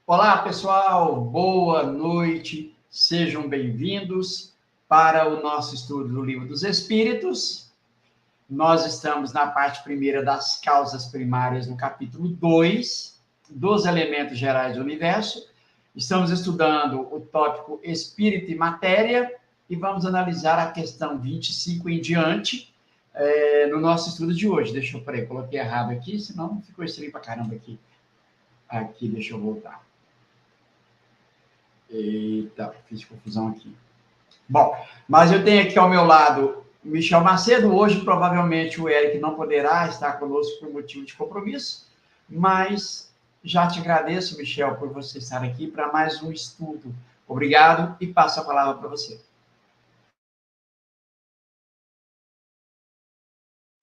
Olá, pessoal, boa noite, sejam bem-vindos para o nosso estudo do Livro dos Espíritos. Nós estamos na parte primeira das causas primárias, no capítulo 2, dos elementos gerais do universo. Estamos estudando o tópico Espírito e Matéria e vamos analisar a questão 25 em diante no nosso estudo de hoje. Peraí, coloquei errado aqui, senão ficou estranho pra caramba aqui. Aqui, deixa eu voltar. Eita, fiz confusão aqui. Bom, mas eu tenho aqui ao meu lado Michel Macedo. Hoje, provavelmente, o Eric não poderá estar conosco por motivo de compromisso, mas já te agradeço, Michel, por você estar aqui para mais um estudo. Obrigado e passo a palavra para você.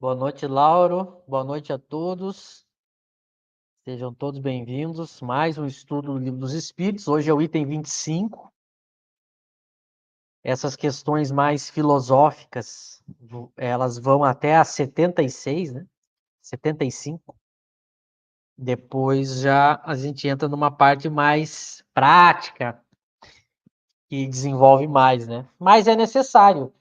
Boa noite, Lauro. Boa noite a todos. Sejam todos bem-vindos. Mais um estudo do Livro dos Espíritos. Hoje é o item 25. Essas questões mais filosóficas, elas vão até a 76, né? 75. Depois já a gente entra numa parte mais prática, que desenvolve mais, né? Mas é necessário.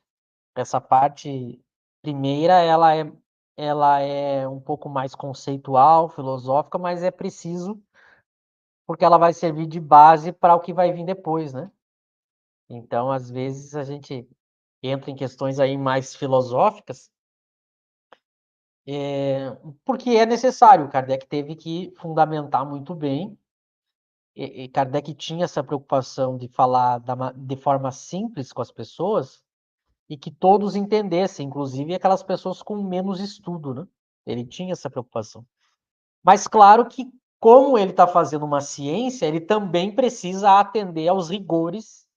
Essa parte primeira, ela é um pouco mais conceitual, filosófica, mas é preciso, porque ela vai servir de base para o que vai vir depois, né? Então, às vezes, a gente entra em questões aí mais filosóficas, porque é necessário. Kardec teve que fundamentar muito bem, e Kardec tinha essa preocupação de falar de forma simples com as pessoas, e que todos entendessem, inclusive aquelas pessoas com menos estudo, né? Ele tinha essa preocupação. Mas claro que, como ele está fazendo uma ciência, ele também precisa atender aos rigores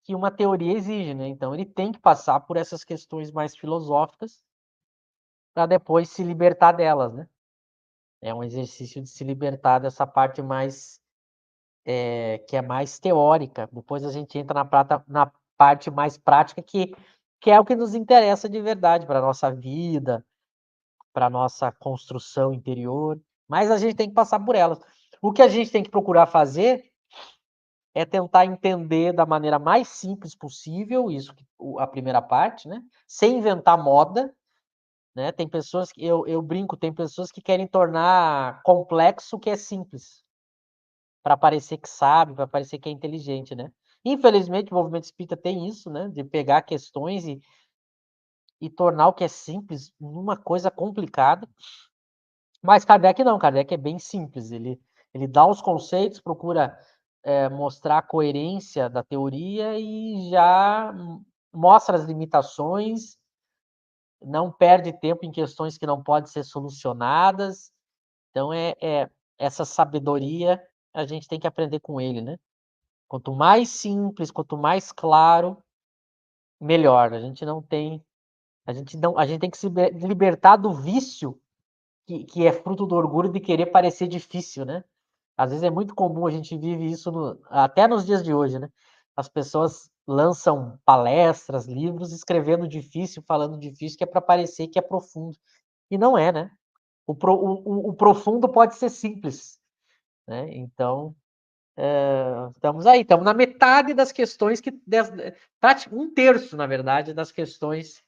que uma teoria exige, né? Então ele tem que passar por essas questões mais filosóficas para depois se libertar delas, né? É um exercício de se libertar dessa parte mais que é mais teórica. Depois a gente entra na parte mais prática, que é o que nos interessa de verdade para a nossa vida, para a nossa construção interior. Mas a gente tem que passar por elas. O que a gente tem que procurar fazer é tentar entender da maneira mais simples possível, isso, a primeira parte, né? Sem inventar moda, né? Tem pessoas que, eu brinco, tem pessoas que querem tornar complexo o que é simples, para parecer que sabe, para parecer que é inteligente, né? Infelizmente, o movimento espírita tem isso, né? De pegar questões e tornar o que é simples numa coisa complicada. Mas Kardec não, Kardec é bem simples. Ele dá os conceitos, procura mostrar a coerência da teoria e já mostra as limitações, não perde tempo em questões que não podem ser solucionadas. Então, essa sabedoria a gente tem que aprender com ele, né? Quanto mais simples, quanto mais claro, melhor. A gente tem que se libertar do vício que é fruto do orgulho de querer parecer difícil, né? Às vezes é muito comum, a gente vive isso até nos dias de hoje, né? As pessoas lançam palestras, livros, escrevendo difícil, falando difícil, que é para parecer que é profundo. E não é, né? O profundo pode ser simples, né? Então, estamos aí, estamos na metade das questões um terço, na verdade, das questões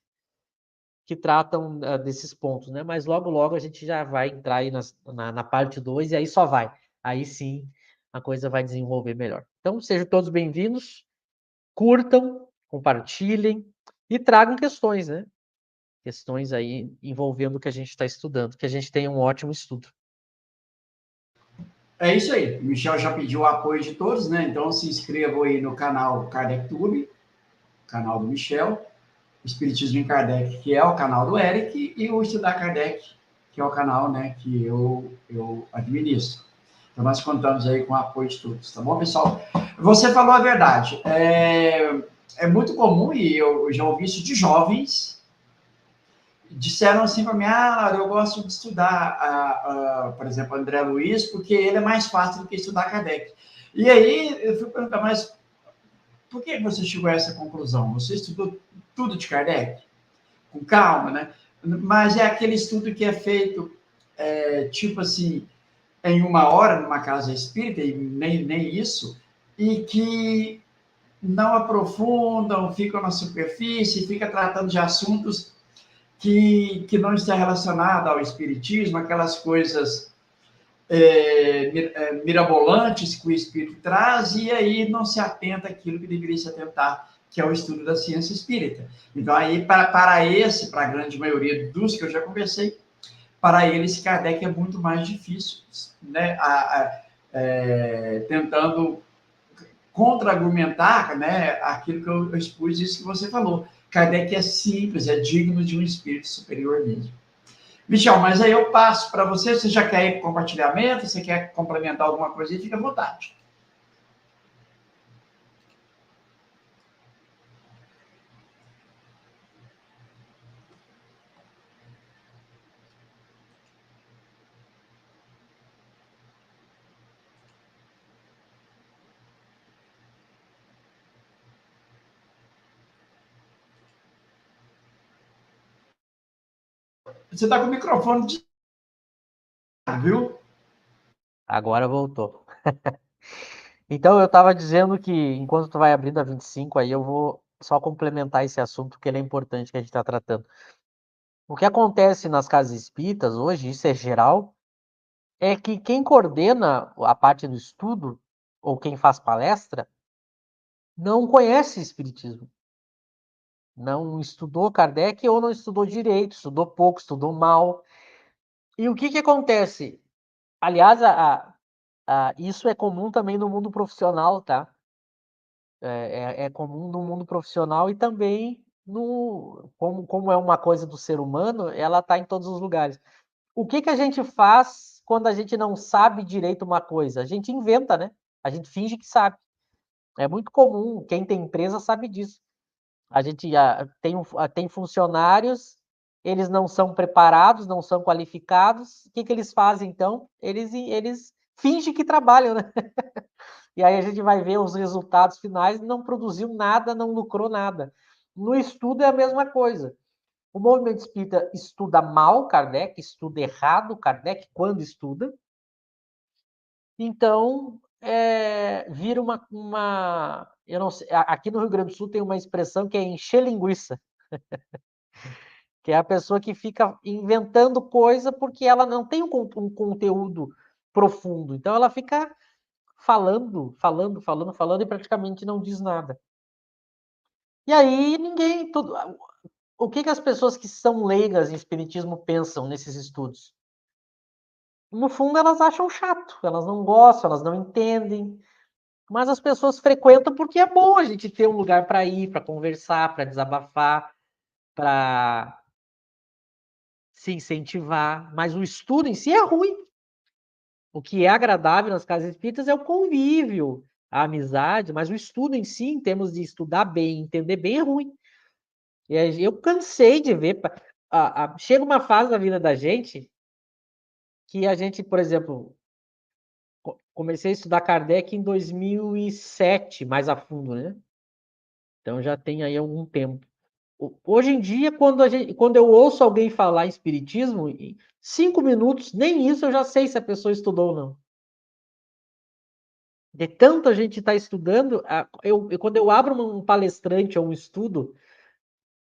que tratam desses pontos, né? Mas logo, logo a gente já vai entrar aí na parte 2 e aí só vai. Aí sim a coisa vai desenvolver melhor. Então, sejam todos bem-vindos, curtam, compartilhem e tragam questões, né? Questões aí envolvendo o que a gente está estudando, que a gente tenha um ótimo estudo. É isso aí. O Michel já pediu o apoio de todos, né? Então se inscrevam aí no canal Kardec Tube, canal do Michel, Espiritismo em Kardec, que é o canal do Eric, e o Estudar Kardec, que é o canal, né, que eu administro. Então nós contamos aí com o apoio de todos, tá bom, pessoal? Você falou a verdade. É muito comum, e eu já ouvi isso de jovens, disseram assim para mim, eu gosto de estudar, por exemplo, André Luiz, porque ele é mais fácil do que estudar Kardec. E aí, eu fui perguntar, mas por que você chegou a essa conclusão? Você estudou tudo de Kardec? Com calma, né? Mas é aquele estudo que é feito, tipo assim, em 1 hora, numa casa espírita, e nem isso, e que não aprofundam, ficam na superfície, fica tratando de assuntos que não está relacionado ao espiritismo, aquelas coisas mirabolantes que o espírito traz, e aí não se atenta àquilo que deveria se atentar, que é o estudo da ciência espírita. Então, aí, para a grande maioria dos que eu já conversei, para eles, Kardec é muito mais difícil, né? Tentando contra-argumentar, né, aquilo que eu expus, isso que você falou. Kardec é simples, é digno de um espírito superior mesmo. Michel, mas aí eu passo para você. Você já quer ir para o compartilhamento? Você quer complementar alguma coisa aí? Fica à vontade. Você está com o microfone de... viu? Agora voltou. Então, eu estava dizendo que, enquanto tu vai abrindo a 25, aí eu vou só complementar esse assunto, que ele é importante, que a gente está tratando. O que acontece nas casas espíritas hoje, isso é geral, é que quem coordena a parte do estudo, ou quem faz palestra, não conhece espiritismo. Não estudou Kardec ou não estudou direito, estudou pouco, estudou mal. E o que acontece? Aliás, isso é comum também no mundo profissional, tá? É comum no mundo profissional e também como é uma coisa do ser humano, ela está em todos os lugares. O que a gente faz quando a gente não sabe direito uma coisa? A gente inventa, né? A gente finge que sabe. É muito comum, quem tem empresa sabe disso. A gente tem funcionários, eles não são preparados, não são qualificados. O que eles fazem, então? Eles fingem que trabalham, né? E aí a gente vai ver os resultados finais, não produziu nada, não lucrou nada. No estudo é a mesma coisa. O movimento espírita estuda mal Kardec, estuda errado Kardec quando estuda. Então, vira eu não sei, aqui no Rio Grande do Sul tem uma expressão que é encher linguiça, que é a pessoa que fica inventando coisa porque ela não tem um conteúdo profundo. Então, ela fica falando e praticamente não diz nada. E aí o que as pessoas que são leigas em espiritismo pensam nesses estudos? No fundo, elas acham chato, elas não gostam, elas não entendem, mas as pessoas frequentam porque é bom a gente ter um lugar para ir, para conversar, para desabafar, para se incentivar, mas o estudo em si é ruim. O que é agradável nas casas espíritas é o convívio, a amizade, mas o estudo em si, em termos de estudar bem, entender bem, é ruim. E aí eu cansei de ver. Chega uma fase da vida da gente que a gente, por exemplo, comecei a estudar Kardec em 2007, mais a fundo, né? Então já tem aí algum tempo. Hoje em dia, quando eu ouço alguém falar em espiritismo, em 5 minutos, nem isso eu já sei se a pessoa estudou ou não. De tanta gente estar estudando, quando eu abro um palestrante ou um estudo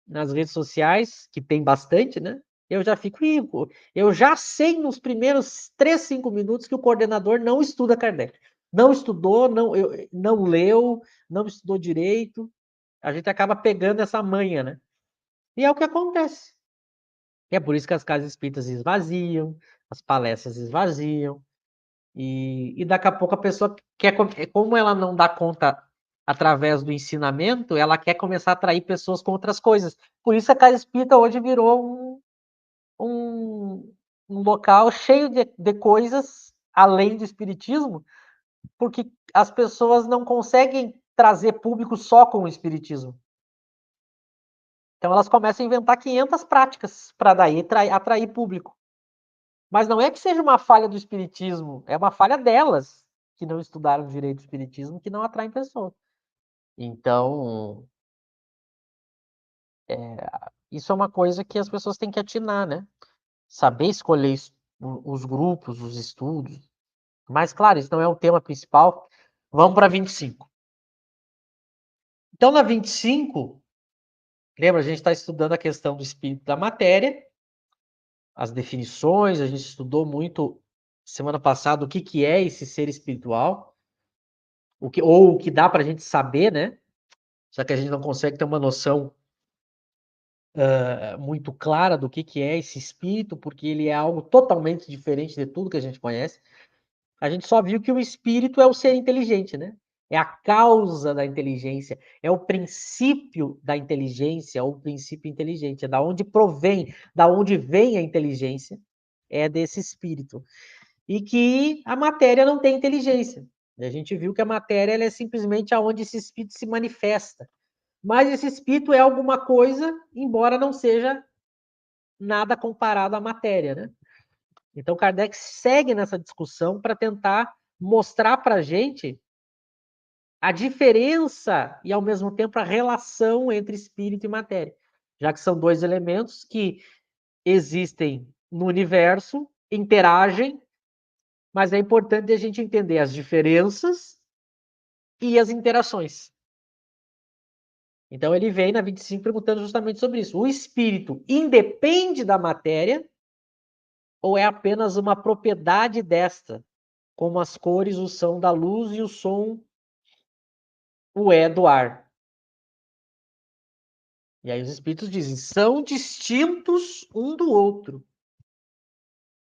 nas redes sociais, que tem bastante, né? Eu já fico rico. Eu já sei nos primeiros 3, 5 minutos que o coordenador não estuda Kardec. Não estudou, não leu, não estudou direito. A gente acaba pegando essa manha, né? E é o que acontece. E é por isso que as casas espíritas esvaziam, as palestras esvaziam. E daqui a pouco a pessoa quer, como ela não dá conta através do ensinamento, ela quer começar a atrair pessoas com outras coisas. Por isso a casa espírita hoje virou um, um local cheio de coisas além do espiritismo, porque as pessoas não conseguem trazer público só com o espiritismo. Então elas começam a inventar 500 práticas para daí atrair público. Mas não é que seja uma falha do espiritismo, é uma falha delas. que não estudaram direito do espiritismo que não atraem pessoas. Então, isso é uma coisa que as pessoas têm que atinar, né? Saber escolher os grupos, os estudos. Mas, claro, isso não é o tema principal. Vamos para 25. Então, na 25, lembra, a gente está estudando a questão do espírito da matéria, as definições, a gente estudou muito semana passada o que é esse ser espiritual, ou o que dá para a gente saber, né? Já que a gente não consegue ter uma noção muito clara do que é esse espírito, porque ele é algo totalmente diferente de tudo que a gente conhece. A gente só viu que o espírito é o ser inteligente, né? É a causa da inteligência, é o princípio da inteligência, ou o princípio inteligente, é da onde provém, da onde vem a inteligência, é desse espírito. E que a matéria não tem inteligência. A gente viu que a matéria ela é simplesmente aonde esse espírito se manifesta. Mas esse espírito é alguma coisa, embora não seja nada comparado à matéria, né? Então Kardec segue nessa discussão para tentar mostrar para a gente a diferença e, ao mesmo tempo, a relação entre espírito e matéria, já que são dois elementos que existem no universo, interagem, mas é importante a gente entender as diferenças e as interações. Então ele vem na 25 perguntando justamente sobre isso. O espírito independe da matéria ou é apenas uma propriedade desta, como as cores o são da luz e o som o é do ar? E aí os espíritos dizem, são distintos um do outro,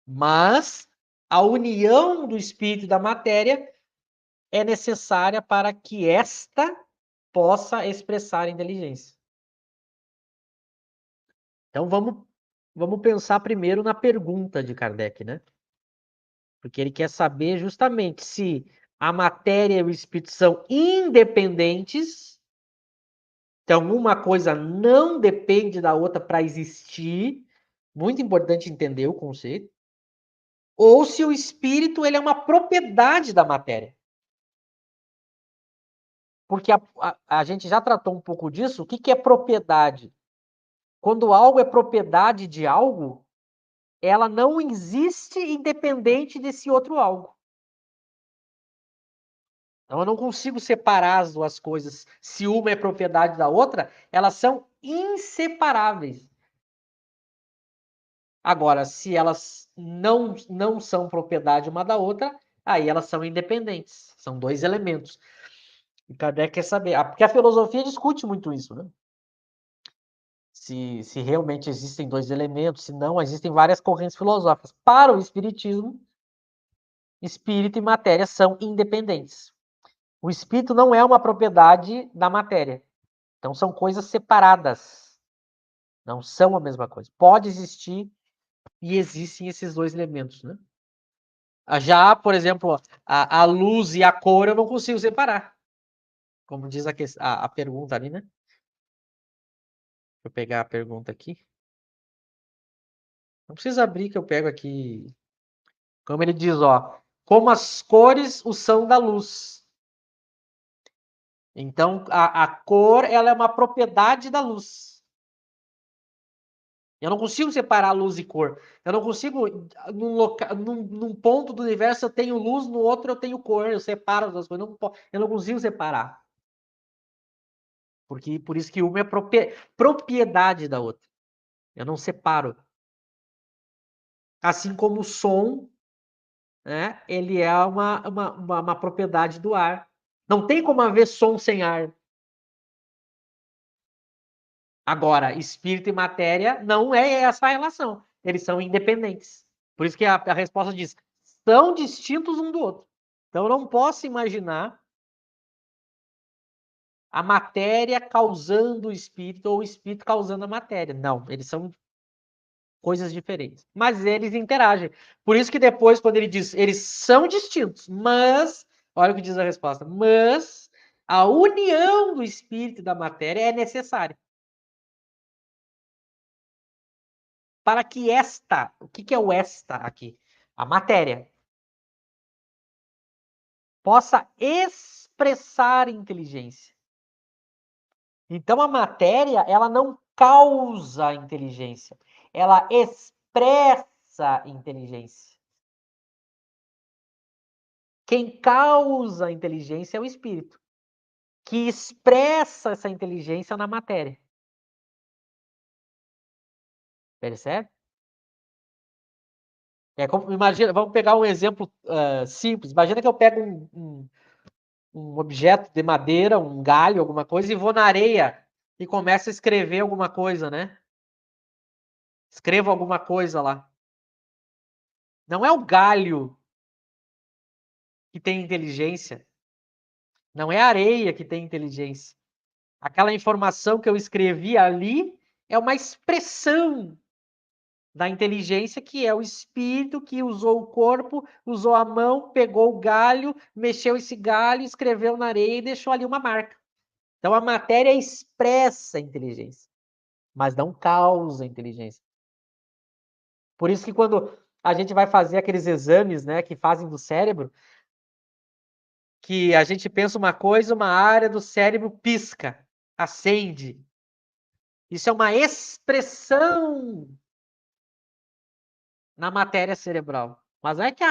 mas a união do espírito e da matéria é necessária para que esta possa expressar inteligência. Então vamos pensar primeiro na pergunta de Kardec, né? Porque ele quer saber justamente se a matéria e o espírito são independentes. Então, uma coisa não depende da outra para existir. Muito importante entender o conceito. Ou se o espírito ele é uma propriedade da matéria. Porque a gente já tratou um pouco disso. O que é propriedade? Quando algo é propriedade de algo, ela não existe independente desse outro algo. Então, eu não consigo separar as duas coisas. Se uma é propriedade da outra, elas são inseparáveis. Agora, se elas não são propriedade uma da outra, aí elas são independentes. São dois elementos. E Kardec quer saber. Porque a filosofia discute muito isso, né? Se realmente existem dois elementos, se não, existem várias correntes filosóficas. Para o Espiritismo, espírito e matéria são independentes. O espírito não é uma propriedade da matéria. Então são coisas separadas. Não são a mesma coisa. Pode existir e existem esses dois elementos, né? Já, por exemplo, a luz e a cor eu não consigo separar. Como diz a pergunta ali, né? Deixa eu pegar a pergunta aqui. Não precisa abrir que eu pego aqui. Como ele diz, ó. Como as cores o são da luz. Então, a cor ela é uma propriedade da luz. Eu não consigo separar luz e cor. Eu não consigo, num ponto do universo eu tenho luz, no outro eu tenho cor. Eu separo as duas coisas. Eu não consigo separar. Porque, por isso que uma é propriedade da outra. Eu não separo. Assim como o som, né, ele é uma propriedade do ar. Não tem como haver som sem ar. Agora, espírito e matéria não é essa a relação. Eles são independentes. Por isso que a resposta diz: são distintos um do outro. Então, eu não posso imaginar a matéria causando o espírito ou o espírito causando a matéria. Não, eles são coisas diferentes. Mas eles interagem. Por isso que depois, quando ele diz, eles são distintos, mas, olha o que diz a resposta, mas a união do espírito e da matéria é necessária. Para que esta, o que é o esta aqui? A matéria. possa expressar inteligência. Então, a matéria, ela não causa inteligência, ela expressa inteligência. Quem causa a inteligência é o espírito, que expressa essa inteligência na matéria. Percebe? Imagina, vamos pegar um exemplo simples. Imagina que eu pego um objeto de madeira, um galho, alguma coisa, e vou na areia e começo a escrever alguma coisa, né? Escrevo alguma coisa lá. Não é o galho que tem inteligência, não é a areia que tem inteligência. Aquela informação que eu escrevi ali é uma expressão da inteligência, que é o espírito que usou o corpo, usou a mão, pegou o galho, mexeu esse galho, escreveu na areia e deixou ali uma marca. Então a matéria expressa a inteligência, mas não causa inteligência. Por isso que quando a gente vai fazer aqueles exames, né, que fazem do cérebro, que a gente pensa uma coisa, uma área do cérebro pisca, acende. Isso é uma expressão na matéria cerebral. Mas não é que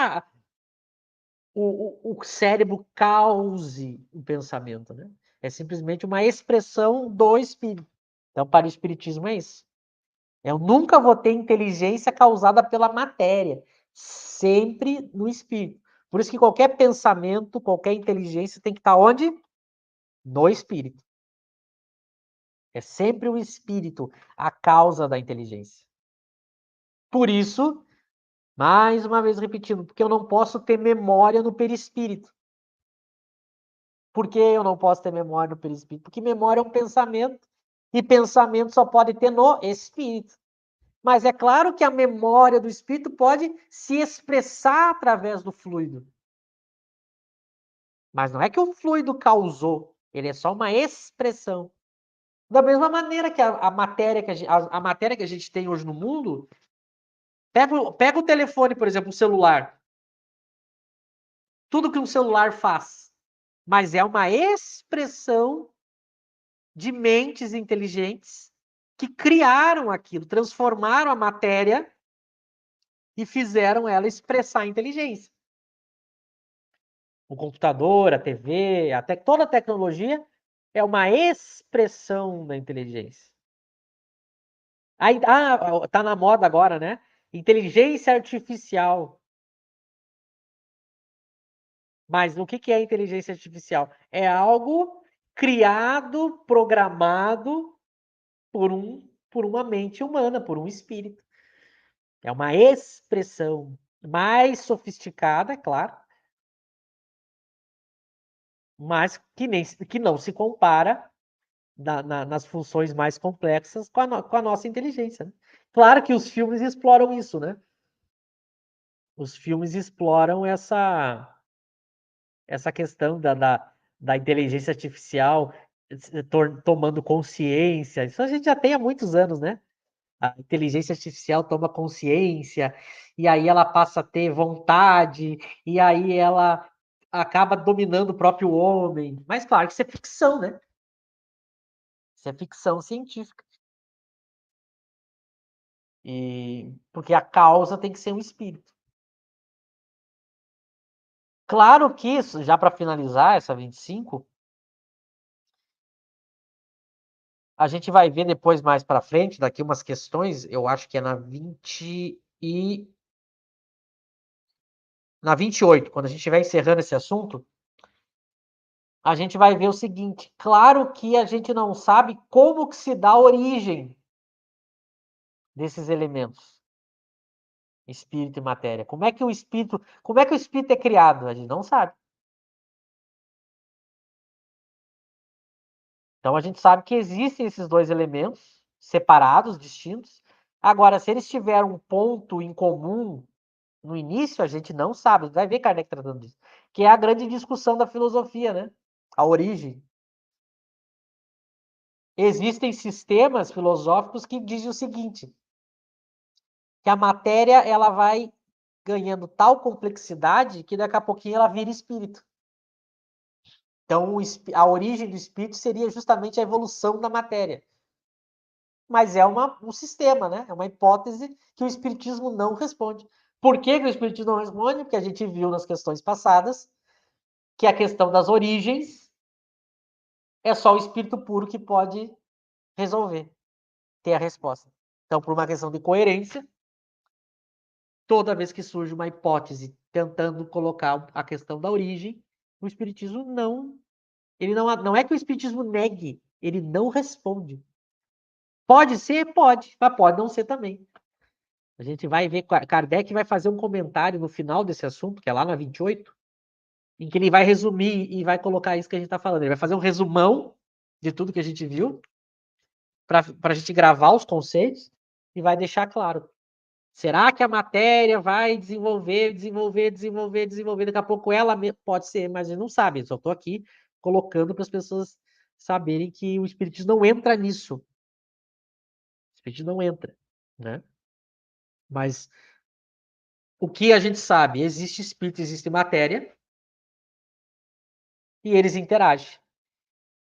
o cérebro cause o pensamento, né? É simplesmente uma expressão do espírito. Então, para o espiritismo é isso. Eu nunca vou ter inteligência causada pela matéria, sempre no espírito. Por isso que qualquer pensamento, qualquer inteligência tem que estar onde? No espírito. É sempre o espírito a causa da inteligência. Por isso, mais uma vez repetindo, porque eu não posso ter memória no perispírito. Por que eu não posso ter memória no perispírito? Porque memória é um pensamento, e pensamento só pode ter no espírito. Mas é claro que a memória do espírito pode se expressar através do fluido. Mas não é que o fluido causou, ele é só uma expressão. Da mesma maneira que a matéria a matéria que a gente tem hoje no mundo, pega o telefone, por exemplo, o celular. Tudo que um celular faz, mas é uma expressão de mentes inteligentes que criaram aquilo, transformaram a matéria e fizeram ela expressar a inteligência. O computador, a TV, até toda a tecnologia é uma expressão da inteligência. Aí, tá na moda agora, né? Inteligência artificial. Mas o que é inteligência artificial? É algo criado, programado por uma mente humana, por um espírito. É uma expressão mais sofisticada, é claro, mas que não se compara nas funções mais complexas com a nossa inteligência, né? Claro que os filmes exploram isso, né? Os filmes exploram essa questão da inteligência artificial tomando consciência. Isso a gente já tem há muitos anos, né? A inteligência artificial toma consciência, e aí ela passa a ter vontade, e aí ela acaba dominando o próprio homem. Mas claro que isso é ficção, né? Isso é ficção científica. Porque a causa tem que ser um espírito. Claro que isso, já para finalizar essa 25, a gente vai ver depois mais para frente, daqui umas questões, eu acho que é na 28, quando a gente estiver encerrando esse assunto, a gente vai ver o seguinte: claro que a gente não sabe como que se dá a origem desses elementos, espírito e matéria. Como é que o espírito é criado? A gente não sabe. Então a gente sabe que existem esses dois elementos separados, distintos. Agora, se eles tiveram um ponto em comum no início, a gente não sabe. Vai ver Kardec tratando disso. Que é a grande discussão da filosofia, né? A origem. Existem sistemas filosóficos que dizem o seguinte: que a matéria ela vai ganhando tal complexidade que daqui a pouquinho ela vira espírito. Então, a origem do espírito seria justamente a evolução da matéria. Mas é um sistema, né? É uma hipótese que o espiritismo não responde. Por que que o espiritismo não responde? Porque a gente viu nas questões passadas que a questão das origens é só o espírito puro que pode resolver, ter a resposta. Então, por uma questão de coerência, toda vez que surge uma hipótese tentando colocar a questão da origem, o espiritismo não é que o espiritismo negue, ele não responde. Pode ser? Pode, mas pode não ser também. A gente vai ver, Kardec vai fazer um comentário no final desse assunto, que é lá na 28, em que ele vai resumir e vai colocar isso que a gente está falando. Ele vai fazer um resumão de tudo que a gente viu, para a gente gravar os conceitos, e vai deixar claro. Será que a matéria vai desenvolver, daqui a pouco ela pode ser, mas a gente não sabe, eu só estou aqui colocando para as pessoas saberem que o espiritismo não entra nisso. O espiritismo não entra, né? Mas o que a gente sabe? Existe espírito, existe matéria, e eles interagem.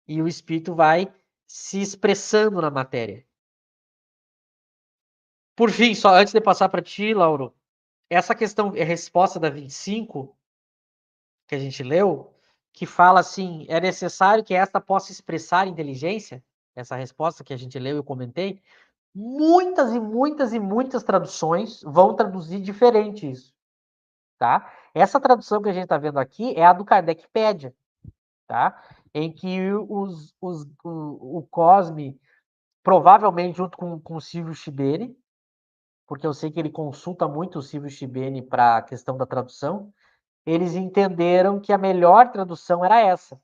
E o espírito vai se expressando na matéria. Por fim, só antes de passar para ti, Lauro, essa questão é resposta da 25, que a gente leu, que fala assim, é necessário que esta possa expressar inteligência, essa resposta que a gente leu e eu comentei, muitas e muitas e muitas traduções vão traduzir diferente isso, tá? Essa tradução que a gente está vendo aqui é a do Kardecpédia, tá? Em que o Cosme, provavelmente junto com o Silvio Schibeni, porque eu sei que ele consulta muito o Silvio Schibeni para a questão da tradução, eles entenderam que a melhor tradução era essa.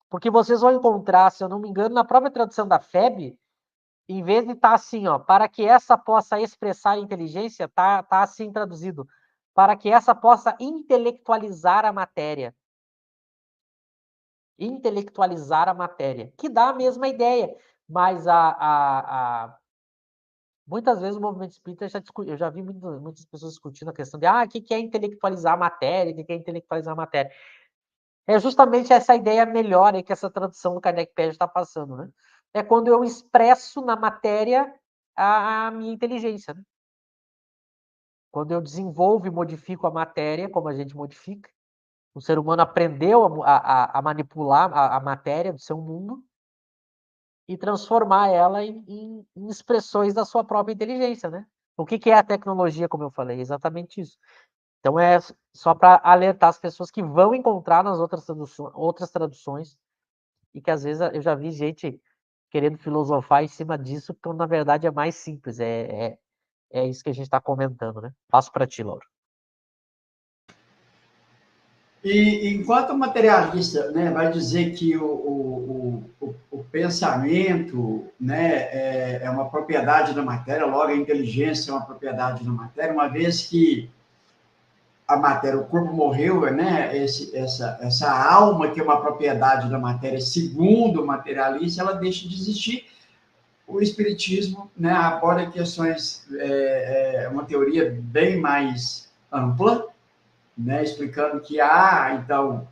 Porque vocês vão encontrar, se eu não me engano, na própria tradução da FEB, em vez de estar assim, ó, para que essa possa expressar inteligência, tá assim traduzido, para que essa possa intelectualizar a matéria. Intelectualizar a matéria, que dá a mesma ideia, mas muitas vezes o movimento espírita, eu já vi muitas pessoas discutindo a questão de o que é intelectualizar a matéria, o que é intelectualizar a matéria. É justamente essa ideia melhor aí que essa tradução do Kardecpédia está passando, né? É quando eu expresso na matéria a minha inteligência, né? Quando eu desenvolvo e modifico a matéria, como a gente modifica, o ser humano aprendeu a manipular a matéria do seu mundo e transformar ela em expressões da sua própria inteligência, né? O que é a tecnologia, como eu falei? Exatamente isso. Então é só para alertar as pessoas que vão encontrar nas outras traduções e que às vezes eu já vi gente querendo filosofar em cima disso, quando na verdade é mais simples. É isso que a gente está comentando, né? Passo para ti, Laura. E enquanto materialista, né, vai dizer que o pensamento, né, é uma propriedade da matéria, logo a inteligência é uma propriedade da matéria, uma vez que a matéria, o corpo morreu, né, essa alma que é uma propriedade da matéria, segundo o materialista, ela deixa de existir. O espiritismo, né, aborda questões, uma teoria bem mais ampla, né, explicando que então,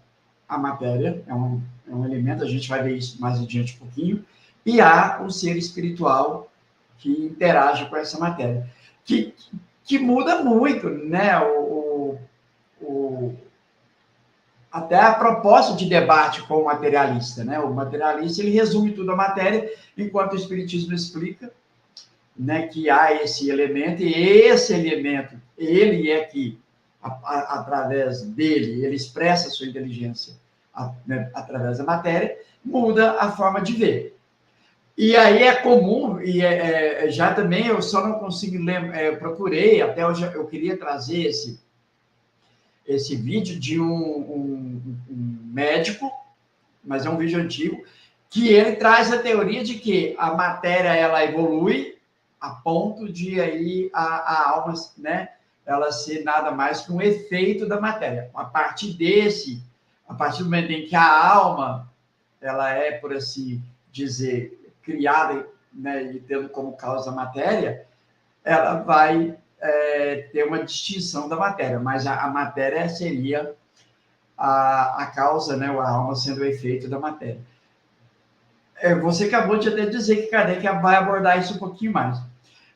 a matéria é um elemento, a gente vai ver isso mais adiante um pouquinho, e há o ser espiritual que interage com essa matéria, que muda muito, né, até a proposta de debate com o materialista, né, o materialista, ele resume tudo a matéria, enquanto o espiritismo explica, né, que há esse elemento, e esse elemento, ele é que, através dele, ele expressa a sua inteligência, né, através da matéria, muda a forma de ver. E aí é comum, e já também eu só não consigo lembrar, procurei, até hoje eu queria trazer esse vídeo de um médico, mas é um vídeo antigo, que ele traz a teoria de que a matéria ela evolui a ponto de aí a alma, né, ela ser nada mais que um efeito da matéria. A partir do momento em que a alma ela é, por assim dizer, criada, né, e tendo como causa a matéria, ela vai ter uma distinção da matéria, mas a matéria seria a causa, né, a alma sendo o efeito da matéria. Você acabou de até dizer que Kardec vai abordar isso um pouquinho mais.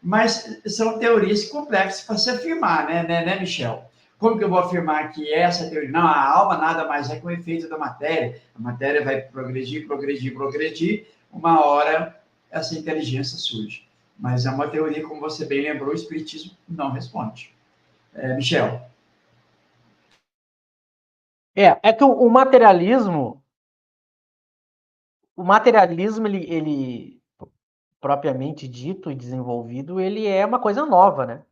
Mas são teorias complexas para se afirmar, né, Michel? Como que eu vou afirmar que essa teoria... Não, a alma nada mais é que o efeito da matéria. A matéria vai progredir, progredir, progredir. Uma hora essa inteligência surge. Mas é uma teoria, como você bem lembrou, o Espiritismo não responde. Michel. É que o materialismo, ele propriamente dito e desenvolvido, ele é uma coisa nova, né?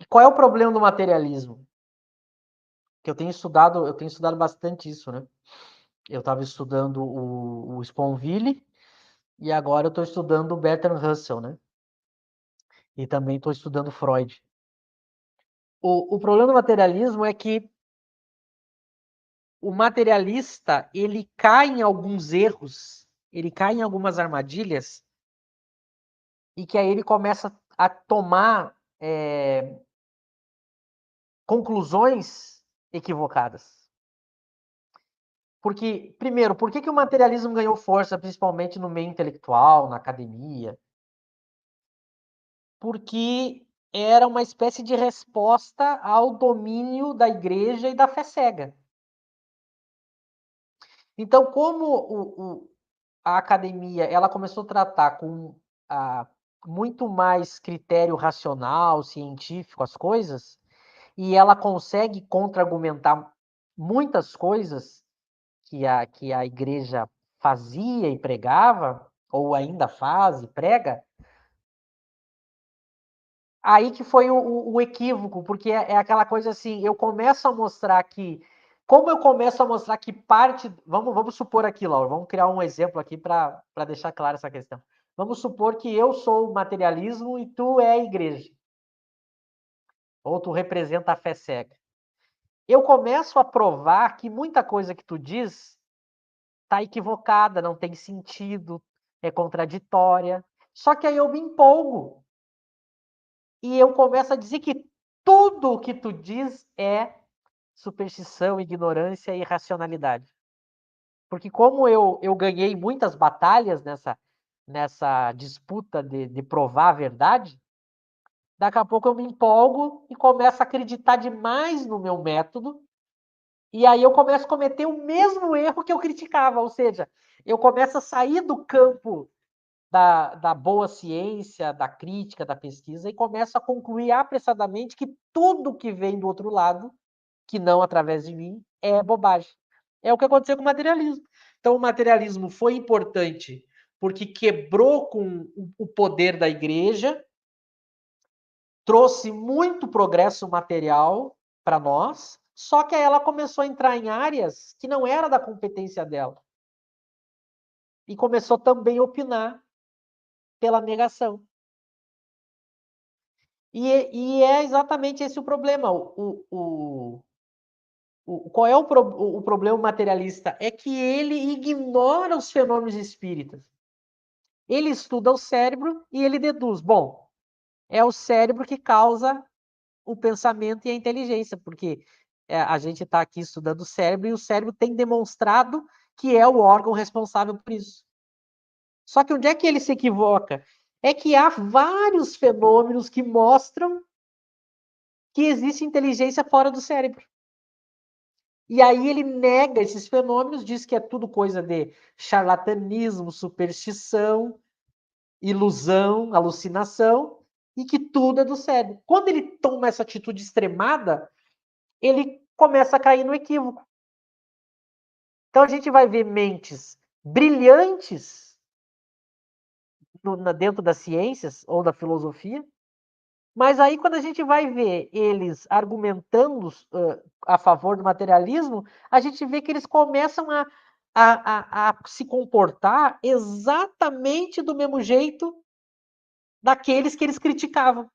Qual é o problema do materialismo? Que eu tenho estudado bastante isso, né? Eu estava estudando o Sponville e agora eu estou estudando o Bertrand Russell, né? E também estou estudando Freud. O problema do materialismo é que o materialista, ele cai em alguns erros, ele cai em algumas armadilhas, e que aí ele começa a tomar conclusões equivocadas. Porque, primeiro, por que o materialismo ganhou força, principalmente no meio intelectual, na academia? Porque era uma espécie de resposta ao domínio da igreja e da fé cega. Então, como a academia ela começou a tratar com muito mais critério racional, científico as coisas, e ela consegue contra-argumentar muitas coisas que a igreja fazia e pregava, ou ainda faz e prega, aí que foi o equívoco, porque é aquela coisa assim, eu começo a mostrar que, como eu começo a mostrar que parte, vamos supor aqui, Laura, vamos criar um exemplo aqui para deixar clara essa questão. Vamos supor que eu sou o materialismo e tu é a igreja, ou tu representa a fé cega. Eu começo a provar que muita coisa que tu diz está equivocada, não tem sentido, é contraditória. Só que aí eu me empolgo e eu começo a dizer que tudo o que tu diz é superstição, ignorância e irracionalidade. Porque como eu ganhei muitas batalhas nessa disputa de provar a verdade, daqui a pouco eu me empolgo e começo a acreditar demais no meu método, e aí eu começo a cometer o mesmo erro que eu criticava, ou seja, eu começo a sair do campo da boa ciência, da crítica, da pesquisa, e começo a concluir apressadamente que tudo que vem do outro lado, que não através de mim, é bobagem. É o que aconteceu com o materialismo. Então, o materialismo foi importante porque quebrou com o poder da igreja, trouxe muito progresso material para nós, só que ela começou a entrar em áreas que não era da competência dela. E começou também a opinar pela negação. E é exatamente esse o problema. Qual é o problema materialista? É que ele ignora os fenômenos espíritas. Ele estuda o cérebro e ele deduz. Bom, é o cérebro que causa o pensamento e a inteligência, porque a gente está aqui estudando o cérebro e o cérebro tem demonstrado que é o órgão responsável por isso. Só que onde é que ele se equivoca? É que há vários fenômenos que mostram que existe inteligência fora do cérebro. E aí ele nega esses fenômenos, diz que é tudo coisa de charlatanismo, superstição, ilusão, alucinação, e que tudo é do cérebro. Quando ele toma essa atitude extremada, ele começa a cair no equívoco. Então a gente vai ver mentes brilhantes dentro das ciências ou da filosofia, mas aí quando a gente vai ver eles argumentando a favor do materialismo, a gente vê que eles começam a se comportar exatamente do mesmo jeito daqueles que eles criticavam.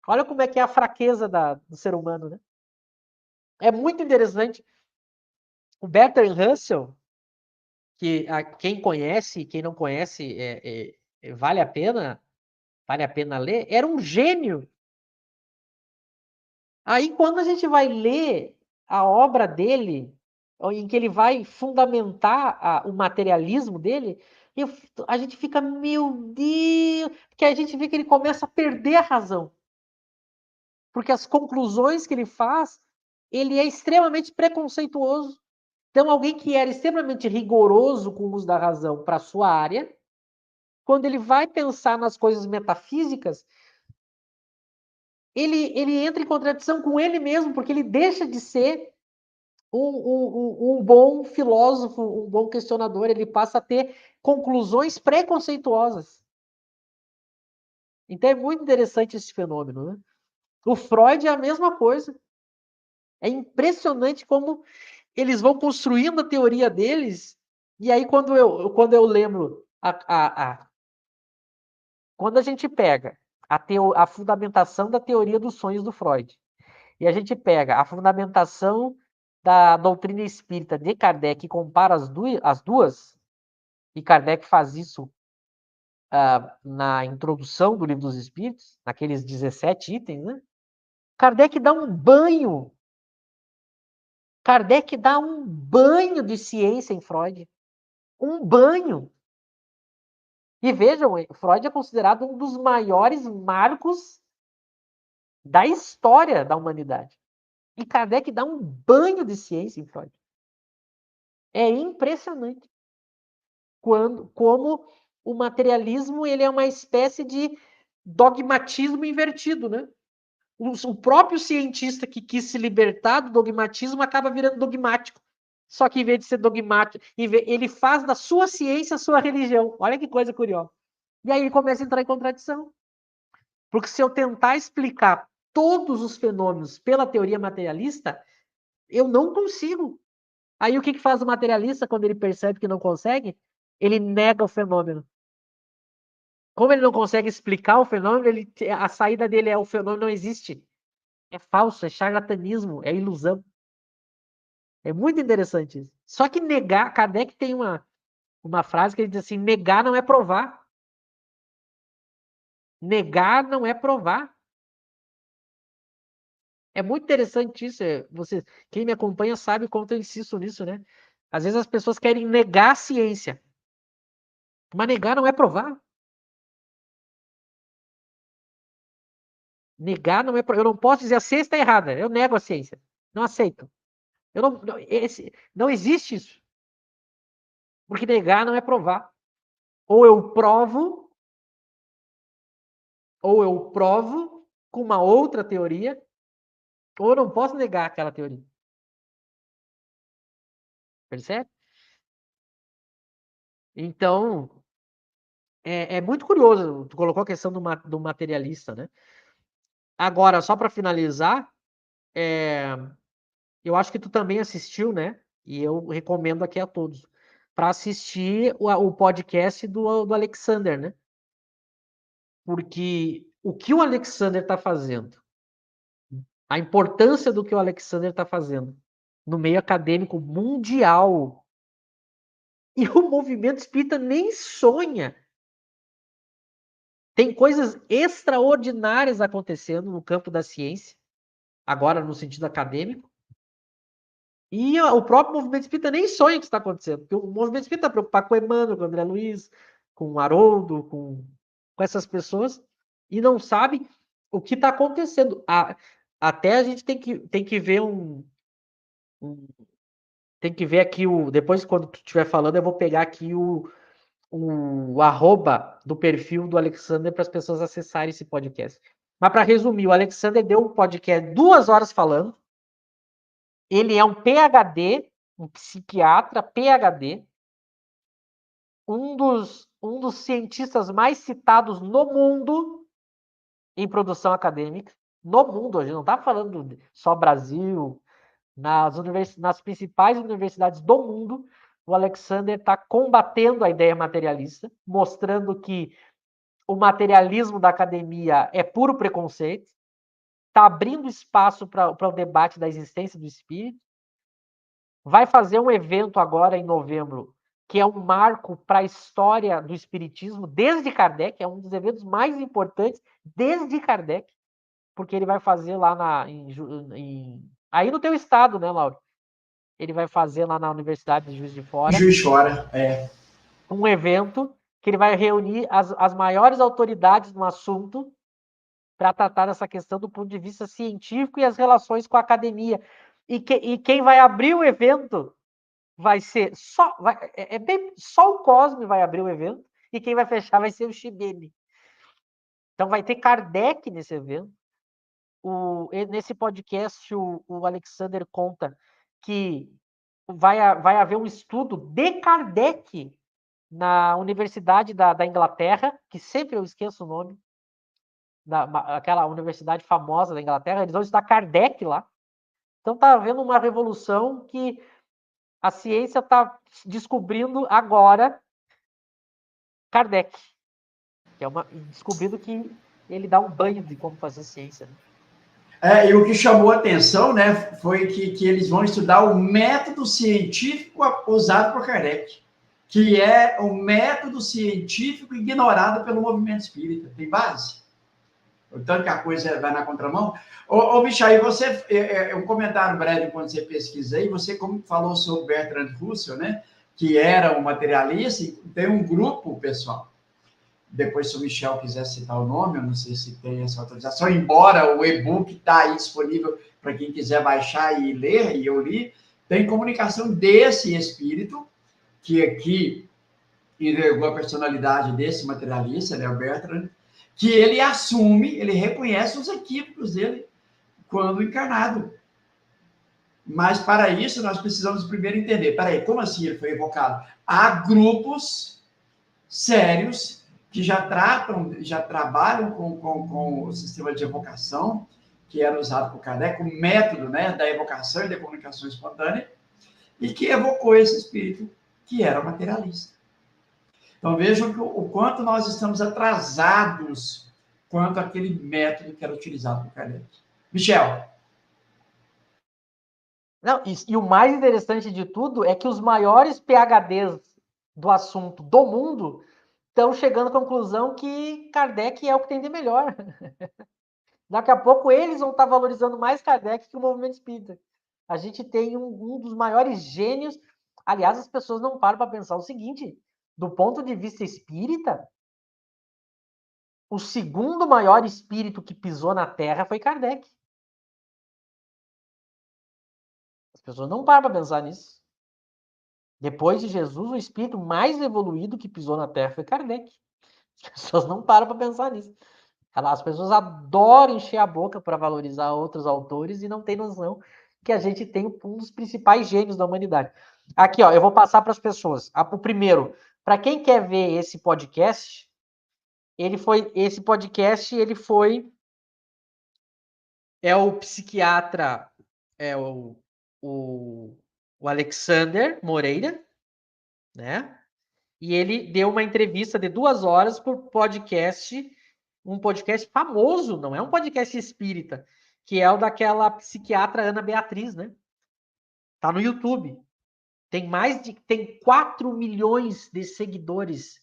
Olha como é que é a fraqueza do ser humano, né? É muito interessante. O Bertrand Russell, que quem conhece, quem não conhece, vale a pena ler, era um gênio. Aí, quando a gente vai ler a obra dele, em que ele vai fundamentar o materialismo dele, a gente fica, meu Deus, que a gente vê que ele começa a perder a razão. Porque as conclusões que ele faz, ele é extremamente preconceituoso. Então, alguém que era extremamente rigoroso com o uso da razão para a sua área, quando ele vai pensar nas coisas metafísicas, ele entra em contradição com ele mesmo, porque ele deixa de ser um bom filósofo, um bom questionador, ele passa a ter conclusões preconceituosas. Então é muito interessante esse fenômeno, né? O Freud é a mesma coisa. É impressionante como eles vão construindo a teoria deles, e aí quando eu lembro quando a gente pega a fundamentação da teoria dos sonhos do Freud, e a gente pega a fundamentação da doutrina espírita de Kardec e compara as duas, e Kardec faz isso na introdução do Livro dos Espíritos, naqueles 17 itens, né? Kardec dá um banho. Kardec dá um banho de ciência em Freud. Um banho. E vejam, Freud é considerado um dos maiores marcos da história da humanidade. E Kardec dá um banho de ciência em Freud. É impressionante como o materialismo ele é uma espécie de dogmatismo invertido, né? O próprio cientista que quis se libertar do dogmatismo acaba virando dogmático. Só que em vez de ser dogmático, ele faz da sua ciência a sua religião. Olha que coisa curiosa. E aí ele começa a entrar em contradição. Porque se eu tentar explicar todos os fenômenos pela teoria materialista, eu não consigo. Aí o que faz o materialista quando ele percebe que não consegue? Ele nega o fenômeno. Como ele não consegue explicar o fenômeno, a saída dele é o fenômeno não existe. É falso, é charlatanismo, é ilusão. É muito interessante isso. Só que negar, Kardec tem uma frase que ele diz assim: negar não é provar. Negar não é provar. É muito interessante isso. Quem me acompanha sabe quanto eu insisto nisso, né? Às vezes as pessoas querem negar a ciência, mas negar não é provar. Negar não é provar. Eu não posso dizer a ciência está errada. Eu nego a ciência. Não aceito. Não existe isso. Porque negar não é provar. Ou eu provo, ou eu provo com uma outra teoria, ou eu não posso negar aquela teoria. Percebe? Então, é muito curioso. Tu colocou a questão do materialista, né? Agora, só para finalizar, eu acho que tu também assistiu, né? E eu recomendo aqui a todos para assistir o podcast do Alexander, né? Porque o que o Alexander está fazendo, a importância do que o Alexander está fazendo no meio acadêmico mundial, e o movimento espírita nem sonha. Tem coisas extraordinárias acontecendo no campo da ciência, agora no sentido acadêmico, e o próprio movimento espírita nem sonha que está acontecendo, porque o movimento espírita está preocupado com o Emmanuel, com o André Luiz, com o Haroldo, com essas pessoas, e não sabe o que está acontecendo. Até a gente tem que ver tem que ver aqui depois, quando tu estiver falando, eu vou pegar aqui o arroba do perfil do Alexander para as pessoas acessarem esse podcast. Mas para resumir, o Alexander deu um podcast 2 horas falando. Ele é um PhD, um psiquiatra PhD, um dos cientistas mais citados no mundo em produção acadêmica. No mundo, a gente não está falando só Brasil, nas principais universidades do mundo, o Alexander está combatendo a ideia materialista, mostrando que o materialismo da academia é puro preconceito, está abrindo espaço para o debate da existência do espírito, vai fazer um evento agora em novembro, que é um marco para a história do espiritismo, desde Kardec, é um dos eventos mais importantes, desde Kardec, porque ele vai fazer lá aí no teu estado, né, Lauro? Ele vai fazer lá na Universidade de Juiz de Fora Juiz de Fora, um evento que ele vai reunir as maiores autoridades no assunto para tratar dessa questão do ponto de vista científico e as relações com a academia. E quem vai abrir o evento vai ser só o Cosme vai abrir o evento e quem vai fechar vai ser o Chibeli. Então vai ter Kardec nesse evento. Nesse podcast o Alexander conta que vai haver um estudo de Kardec na Universidade da Inglaterra, que sempre eu esqueço o nome, aquela universidade famosa da Inglaterra, eles vão estudar Kardec lá. Então está havendo uma revolução que a ciência está descobrindo agora Kardec, que descobrindo que ele dá um banho de como fazer ciência. Né? E o que chamou a atenção, né, foi que eles vão estudar o método científico usado por Kardec, que é o método científico ignorado pelo movimento espírita. Tem base? O tanto que a coisa vai na contramão. Ô Michel, você, um comentário breve quando você pesquisa aí, você como falou sobre Bertrand Russell, né, que era um materialista, tem um grupo, pessoal, depois se o Michel quiser citar o nome, eu não sei se tem essa autorização, embora o e-book está aí disponível para quem quiser baixar e ler, e eu li, tem comunicação desse espírito, que aqui envergou a personalidade desse materialista, né, o Bertrand, que ele assume, ele reconhece os equívocos dele quando encarnado. Mas para isso nós precisamos primeiro entender, peraí, como assim ele foi evocado? Há grupos sérios que já trabalham com o sistema de evocação, que era usado por Kardec, o método, né, da evocação e da comunicação espontânea, e que evocou esse espírito que era materialista. Então vejam o quanto nós estamos atrasados quanto àquele método que era utilizado por Kardec. Michel. Não, e o mais interessante de tudo é que os maiores PhDs do assunto do mundo estão chegando à conclusão que Kardec é o que tem de melhor. Daqui a pouco eles vão estar valorizando mais Kardec que o movimento espírita. A gente tem um dos maiores gênios. Aliás, as pessoas não param para pensar o seguinte: do ponto de vista espírita, o segundo maior espírito que pisou na Terra foi Kardec. As pessoas não param para pensar nisso. Depois de Jesus, o espírito mais evoluído que pisou na Terra foi Kardec. As pessoas não param para pensar nisso. As pessoas adoram encher a boca para valorizar outros autores e não tem noção que a gente tem um dos principais gênios da humanidade. Aqui, ó, eu vou passar para as pessoas. O primeiro, para quem quer ver esse podcast, é o psiquiatra, o Alexander Moreira, né? E ele deu uma entrevista de 2 horas por podcast, um podcast famoso, não é um podcast espírita, que é o daquela psiquiatra Ana Beatriz, né? Tá no YouTube. Tem 4 milhões de seguidores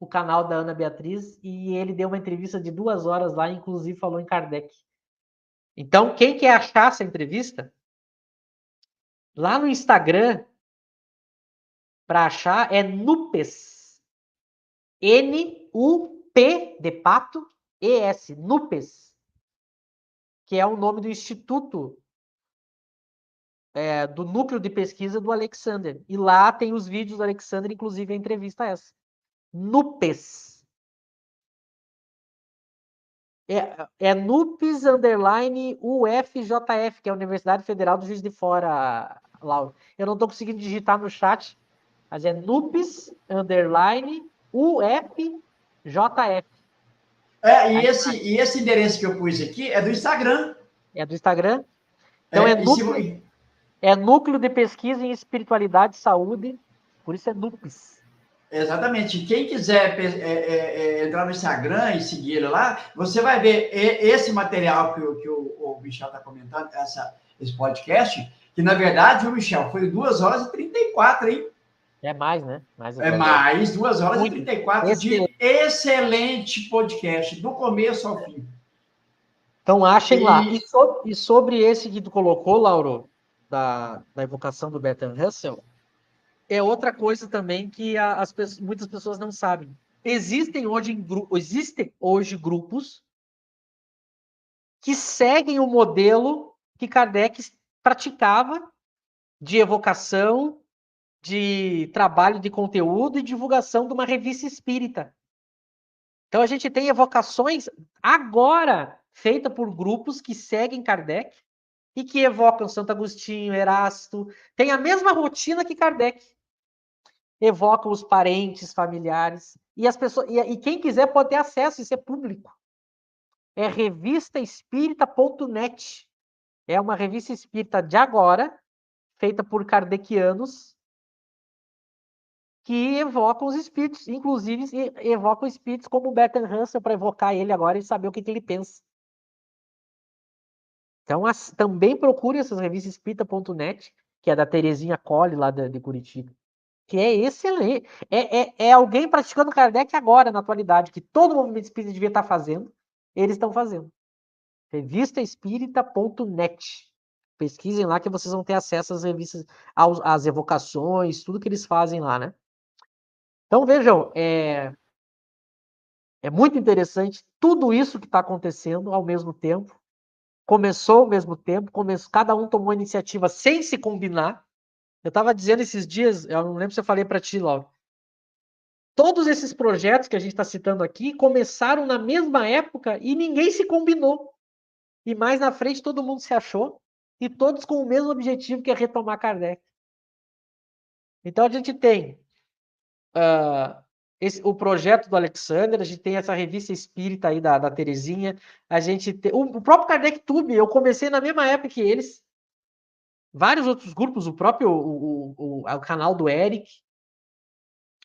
o canal da Ana Beatriz e ele deu uma entrevista de 2 horas lá, inclusive falou em Kardec. Então, quem quer achar essa entrevista, lá no Instagram, para achar, é Nupes. N-U-P de pato, E-S, Nupes. Que é o nome do instituto, do núcleo de pesquisa do Alexander. E lá tem os vídeos do Alexander, inclusive a entrevista essa. Nupes. É Nupes _ UFJF, que é a Universidade Federal do Juiz de Fora, Lauro. Eu não estou conseguindo digitar no chat, mas é Nupes _ UFJF. E esse endereço que eu pus aqui é do Instagram. É do Instagram? Então é Núcleo de Pesquisa em Espiritualidade e Saúde, por isso é Nupes. Exatamente. Quem quiser entrar no Instagram e seguir ele lá, você vai ver esse material que o Michel está comentando, esse podcast, que na verdade, o Michel, foi 2 horas e 34, hein? É mais, né? Mais 2 horas e 34 de excelente podcast, do começo ao fim. Então, achem lá. E sobre esse que tu colocou, Lauro, da evocação do Bertrand Russell, é outra coisa também que muitas pessoas não sabem. Existem hoje grupos que seguem o modelo que Kardec praticava de evocação, de trabalho de conteúdo e divulgação de uma revista espírita. Então, a gente tem evocações agora feitas por grupos que seguem Kardec e que evocam Santo Agostinho, Erasto, tem a mesma rotina que Kardec. Evocam os parentes, familiares, e as pessoas, e quem quiser pode ter acesso, isso é público. É revistaespírita.net. É uma revista espírita de agora, feita por kardecianos, que evocam os espíritos, inclusive evocam espíritos como o Bertrand Russell, para evocar ele agora e saber o que ele pensa. Então, também procure essas revistas espírita.net, que é da Terezinha Colli, lá de Curitiba, que é excelente. É alguém praticando Kardec agora, na atualidade, que todo movimento espírita devia estar fazendo, eles estão fazendo. Revistaespírita.net. Pesquisem lá que vocês vão ter acesso às revistas, às evocações, tudo que eles fazem lá, né? Então, vejam, é muito interessante tudo isso que está acontecendo ao mesmo tempo. Começou ao mesmo tempo, cada um tomou iniciativa sem se combinar. Eu estava dizendo esses dias, eu não lembro se eu falei para ti, Laura. Todos esses projetos que a gente está citando aqui começaram na mesma época e ninguém se combinou. E mais na frente todo mundo se achou e todos com o mesmo objetivo, que é retomar Kardec. Então a gente tem o projeto do Alexander, a gente tem essa revista espírita aí da Terezinha, a gente tem o próprio Kardec Tube, eu comecei na mesma época que eles. Vários outros grupos, o próprio o canal do Eric,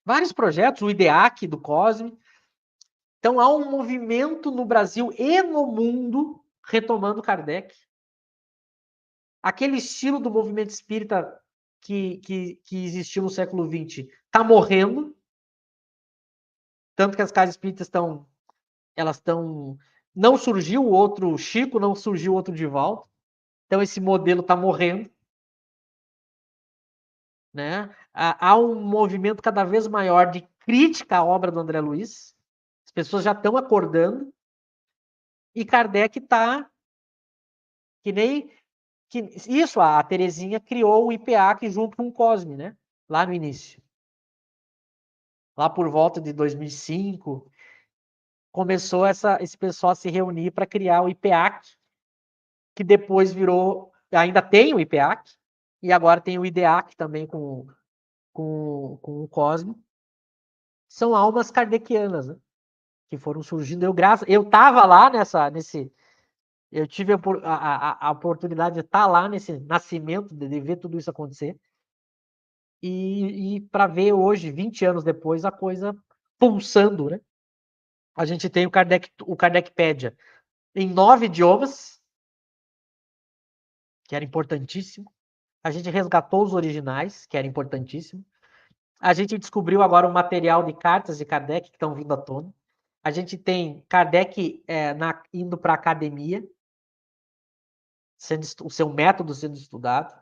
vários projetos, o IDEAC do Cosme. Então há um movimento no Brasil e no mundo retomando Kardec. Aquele estilo do movimento espírita que existiu no século XX está morrendo. Tanto que as casas espíritas estão. Não surgiu o outro Chico, não surgiu o outro Divaldo. Então esse modelo está morrendo. Né? Há um movimento cada vez maior de crítica à obra do André Luiz. As pessoas já estão acordando. E Kardec está que nem... Isso, a Terezinha criou o IPEAC junto com o Cosme, né? Lá no início. Lá por volta de 2005, começou esse pessoal a se reunir para criar o IPEAC, que depois virou... Ainda tem o IPEAC, e agora tem o IDEAC também com o Cosme. São almas kardecianas, né? Que foram surgindo. Eu estava lá eu tive a oportunidade de estar lá nesse nascimento, de ver tudo isso acontecer. E para ver hoje, 20 anos depois, a coisa pulsando, né? A gente tem o Kardecpédia em 9 idiomas, que era importantíssimo. A gente resgatou os originais, que era importantíssimo. A gente descobriu agora um material de cartas de Kardec que estão vindo à tona. A gente tem Kardec indo para a academia, o seu método sendo estudado,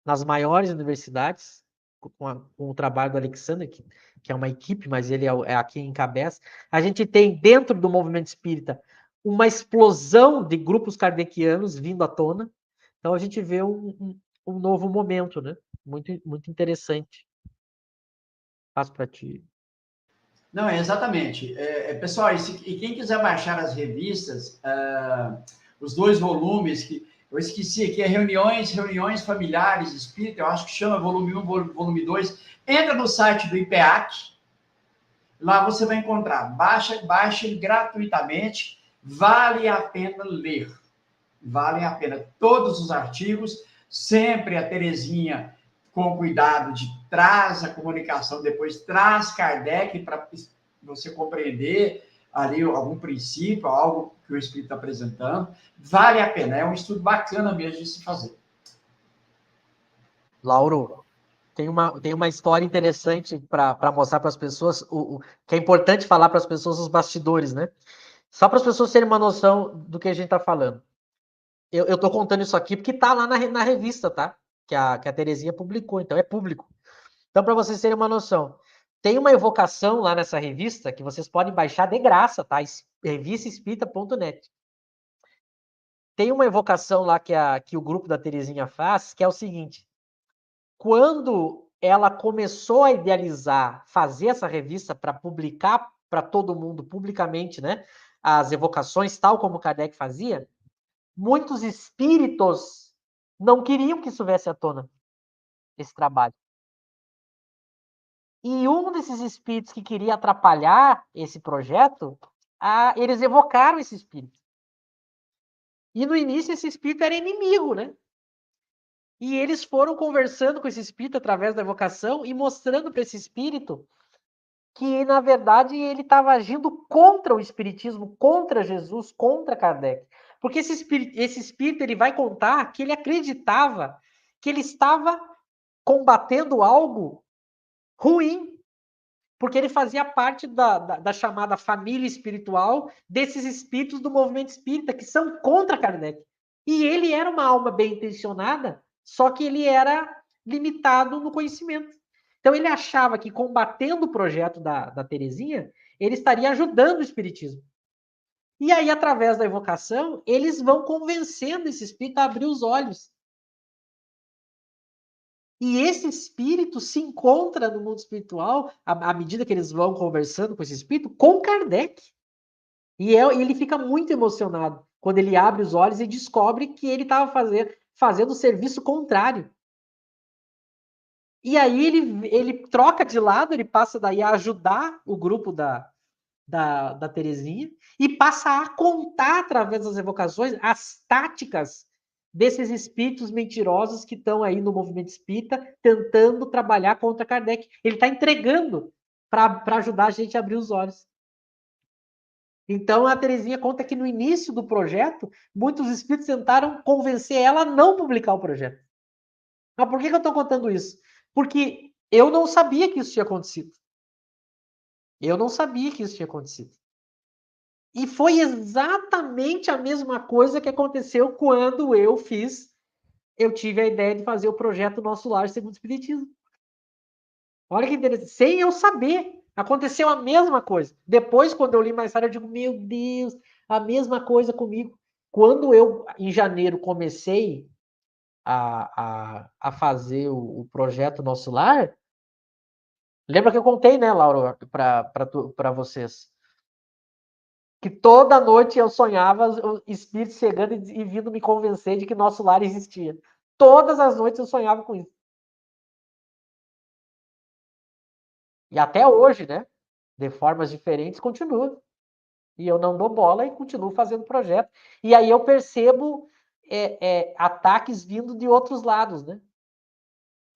nas maiores universidades, com o trabalho do Alexander, que é uma equipe, mas ele é aqui em cabeça. A gente tem, dentro do movimento espírita, uma explosão de grupos kardecianos vindo à tona. Então, a gente vê um novo momento, né? Muito, muito interessante. Passo para ti. Não, exatamente. Pessoal, e quem quiser baixar as revistas, os 2 volumes, que eu esqueci aqui, é Reuniões Familiares Espírita, eu acho que chama volume 1, volume 2. Entra no site do IPEAC, lá você vai encontrar. Baixe gratuitamente, vale a pena ler. Valem a pena todos os artigos, sempre a Terezinha com cuidado de traz a comunicação, depois traz Kardec para você compreender ali algum princípio, algo que o Espírito está apresentando. Vale a pena, é um estudo bacana mesmo de se fazer. Lauro, tem uma história interessante para mostrar para as pessoas, que é importante falar para as pessoas os bastidores, né? Só para as pessoas terem uma noção do que a gente está falando. Eu estou contando isso aqui porque está lá na revista, tá? Que a Terezinha publicou, então é público. Então, para vocês terem uma noção, tem uma evocação lá nessa revista que vocês podem baixar de graça, tá? Revistaespírita.net. Tem uma evocação lá que o grupo da Terezinha faz, que é o seguinte: quando ela começou a idealizar, fazer essa revista para publicar para todo mundo publicamente, né? As evocações, tal como Kardec fazia, muitos espíritos não queriam que isso viesse à tona, esse trabalho. E um desses espíritos que queria atrapalhar esse projeto, eles evocaram esse espírito. E no início esse espírito era inimigo, né? E eles foram conversando com esse espírito através da evocação e mostrando para esse espírito que, na verdade, ele estava agindo contra o espiritismo, contra Jesus, contra Kardec. Porque esse espírito ele vai contar que ele acreditava que ele estava combatendo algo ruim, porque ele fazia parte da chamada família espiritual desses espíritos do movimento espírita, que são contra Kardec. E ele era uma alma bem intencionada, só que ele era limitado no conhecimento. Então ele achava que combatendo o projeto da Terezinha, ele estaria ajudando o espiritismo. E aí, através da evocação, eles vão convencendo esse espírito a abrir os olhos. E esse espírito se encontra no mundo espiritual, à medida que eles vão conversando com esse espírito, com Kardec. E ele fica muito emocionado quando ele abre os olhos e descobre que ele estava fazendo o serviço contrário. E aí ele troca de lado, ele passa daí a ajudar o grupo da Terezinha e passa a contar, através das evocações, as táticas desses espíritos mentirosos que estão aí no movimento espírita tentando trabalhar contra Kardec. Ele está entregando para ajudar a gente a abrir os olhos. Então, a Terezinha conta que no início do projeto, muitos espíritos tentaram convencer ela a não publicar o projeto. Mas por que eu estou contando isso? Porque eu não sabia que isso tinha acontecido. Eu não sabia que isso tinha acontecido. E foi exatamente a mesma coisa que aconteceu quando eu tive a ideia de fazer o projeto Nosso Lar Segundo o Espiritismo. Olha que interessante, sem eu saber, aconteceu a mesma coisa. Depois, quando eu li mais tarde, eu digo, meu Deus, a mesma coisa comigo. Quando eu, em janeiro, comecei a fazer o projeto Nosso Lar, lembra que eu contei, né, Laura, para vocês? Que toda noite eu sonhava o espírito chegando e vindo me convencer de que nosso lar existia. Todas as noites eu sonhava com isso. E até hoje, né? De formas diferentes, continua. E eu não dou bola e continuo fazendo projeto. E aí eu percebo ataques vindo de outros lados, né?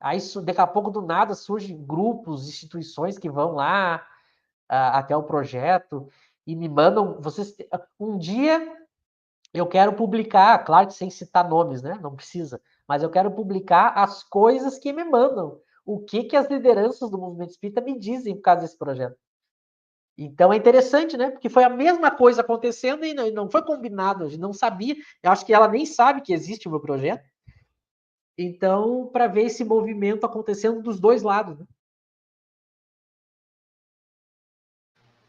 Aí, daqui a pouco, do nada, surgem grupos, instituições que vão lá até o projeto e me mandam... Um dia eu quero publicar, claro que sem citar nomes, né? Não precisa. Mas eu quero publicar as coisas que me mandam. O que as lideranças do movimento espírita me dizem por causa desse projeto. Então é interessante, né? Porque foi a mesma coisa acontecendo e não foi combinado, a gente não sabia. Eu acho que ela nem sabe que existe o meu projeto. Então, para ver esse movimento acontecendo dos dois lados, né?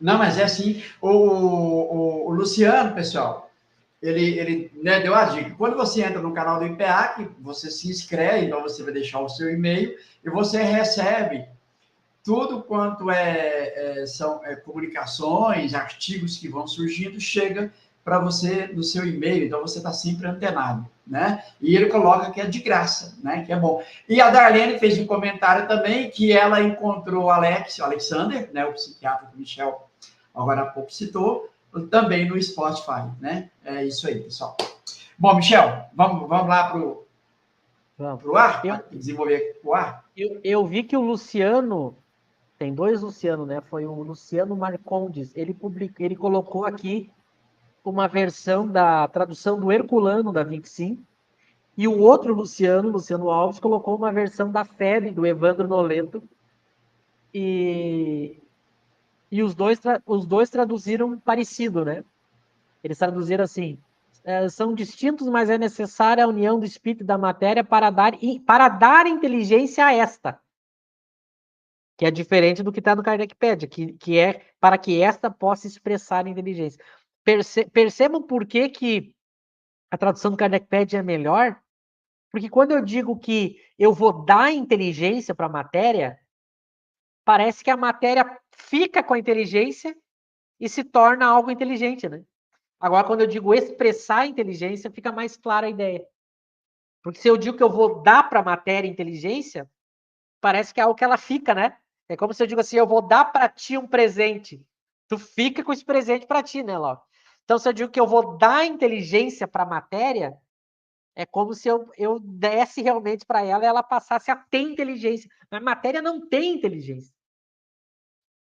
Não, mas é assim. O Luciano, pessoal, ele né, deu a dica. Quando você entra no canal do IPEAC, você se inscreve, então você vai deixar o seu e-mail e você recebe tudo quanto são comunicações, artigos que vão surgindo, chega para você no seu e-mail, então você está sempre antenado, né? E ele coloca que é de graça, né? Que é bom. E a Darlene fez um comentário também que ela encontrou o Alexander, né? O psiquiatra que o Michel agora há pouco citou, também no Spotify, né? É isso aí, pessoal. Bom, Michel, vamos lá para o ar? Para desenvolver o ar? Eu vi que o Luciano... Tem dois Luciano, né? Foi o Luciano Marcondes. Ele colocou aqui uma versão da tradução do Herculano, da 25, e o outro Luciano Alves, colocou uma versão da FEB, do Evandro Noleto, e os dois traduziram parecido, né? Eles traduziram assim: são distintos, mas é necessária a união do espírito e da matéria para dar inteligência a esta. Que é diferente do que está no Kardecpédia, que é para que esta possa expressar a inteligência. Percebam por que a tradução do Kardecpédia é melhor? Porque quando eu digo que eu vou dar inteligência para a matéria, parece que a matéria fica com a inteligência e se torna algo inteligente, né? Agora, quando eu digo expressar a inteligência, fica mais clara a ideia. Porque se eu digo que eu vou dar para a matéria inteligência, parece que é algo que ela fica, né? É como se eu digo assim, eu vou dar para ti um presente. Tu fica com esse presente para ti, né, Ló? Então, se eu digo que eu vou dar inteligência para a matéria, é como se eu desse realmente para ela e ela passasse a ter inteligência. Mas a matéria não tem inteligência.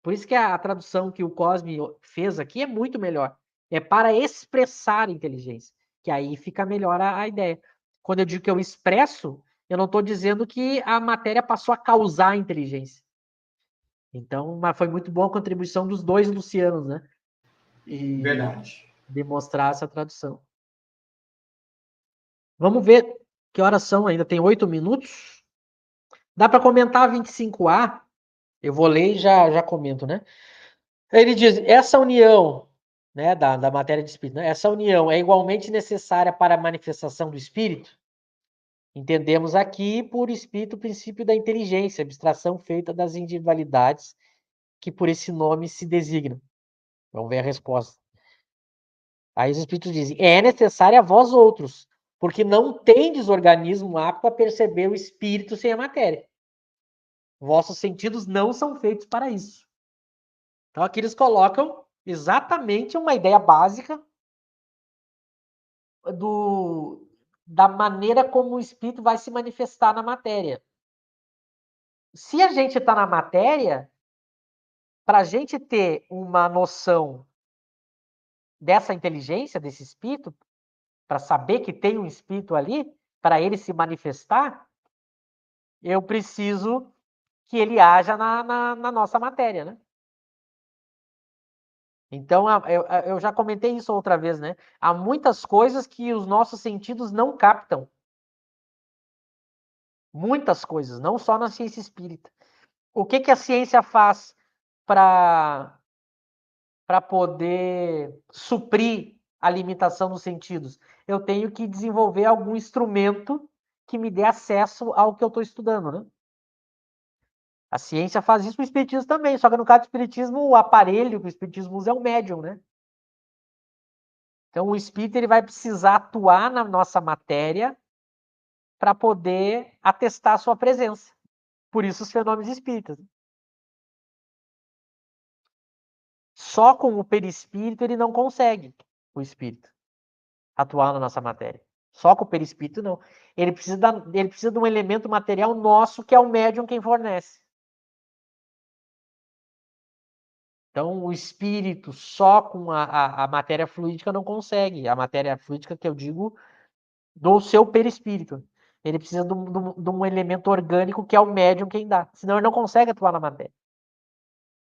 Por isso que a tradução que o Cosme fez aqui é muito melhor. É para expressar inteligência, que aí fica melhor a ideia. Quando eu digo que eu expresso, eu não estou dizendo que a matéria passou a causar inteligência. Então, mas foi muito boa a contribuição dos dois Lucianos, né? E Verdade. demonstrar essa tradução. Vamos ver que horas são ainda. Tem 8 minutos. Dá para comentar a 25A? Eu vou ler e já comento, né? Ele diz, essa união, né, da matéria de espírito, né, essa união é igualmente necessária para a manifestação do espírito? Entendemos aqui por espírito o princípio da inteligência, abstração feita das individualidades que por esse nome se designam. Vamos ver a resposta. Aí os espíritos dizem, é necessária a vós outros, porque não tendes organismo apto a perceber o espírito sem a matéria. Vossos sentidos não são feitos para isso. Então aqui eles colocam exatamente uma ideia básica da maneira como o espírito vai se manifestar na matéria. Se a gente está na matéria, para a gente ter uma noção dessa inteligência, desse espírito, para saber que tem um espírito ali, para ele se manifestar, eu preciso que ele haja na nossa matéria, né? Então, eu já comentei isso outra vez, né? Há muitas coisas que os nossos sentidos não captam. Muitas coisas, não só na ciência espírita. O que a ciência faz para poder suprir a limitação dos sentidos? Eu tenho que desenvolver algum instrumento que me dê acesso ao que eu estou estudando, né? A ciência faz isso com o espiritismo também, só que no caso do espiritismo, o aparelho que o espiritismo usa é o médium, né? Então, o espírito ele vai precisar atuar na nossa matéria para poder atestar a sua presença. Por isso, os fenômenos espíritas. Só com o perispírito ele não consegue, o espírito, atuar na nossa matéria. Só com o perispírito não. Ele precisa de um elemento material nosso, que é o médium quem fornece. Então, o espírito só com a matéria fluídica não consegue. A matéria fluídica que eu digo do seu perispírito. Ele precisa de um elemento orgânico que é o médium quem dá. Senão ele não consegue atuar na matéria.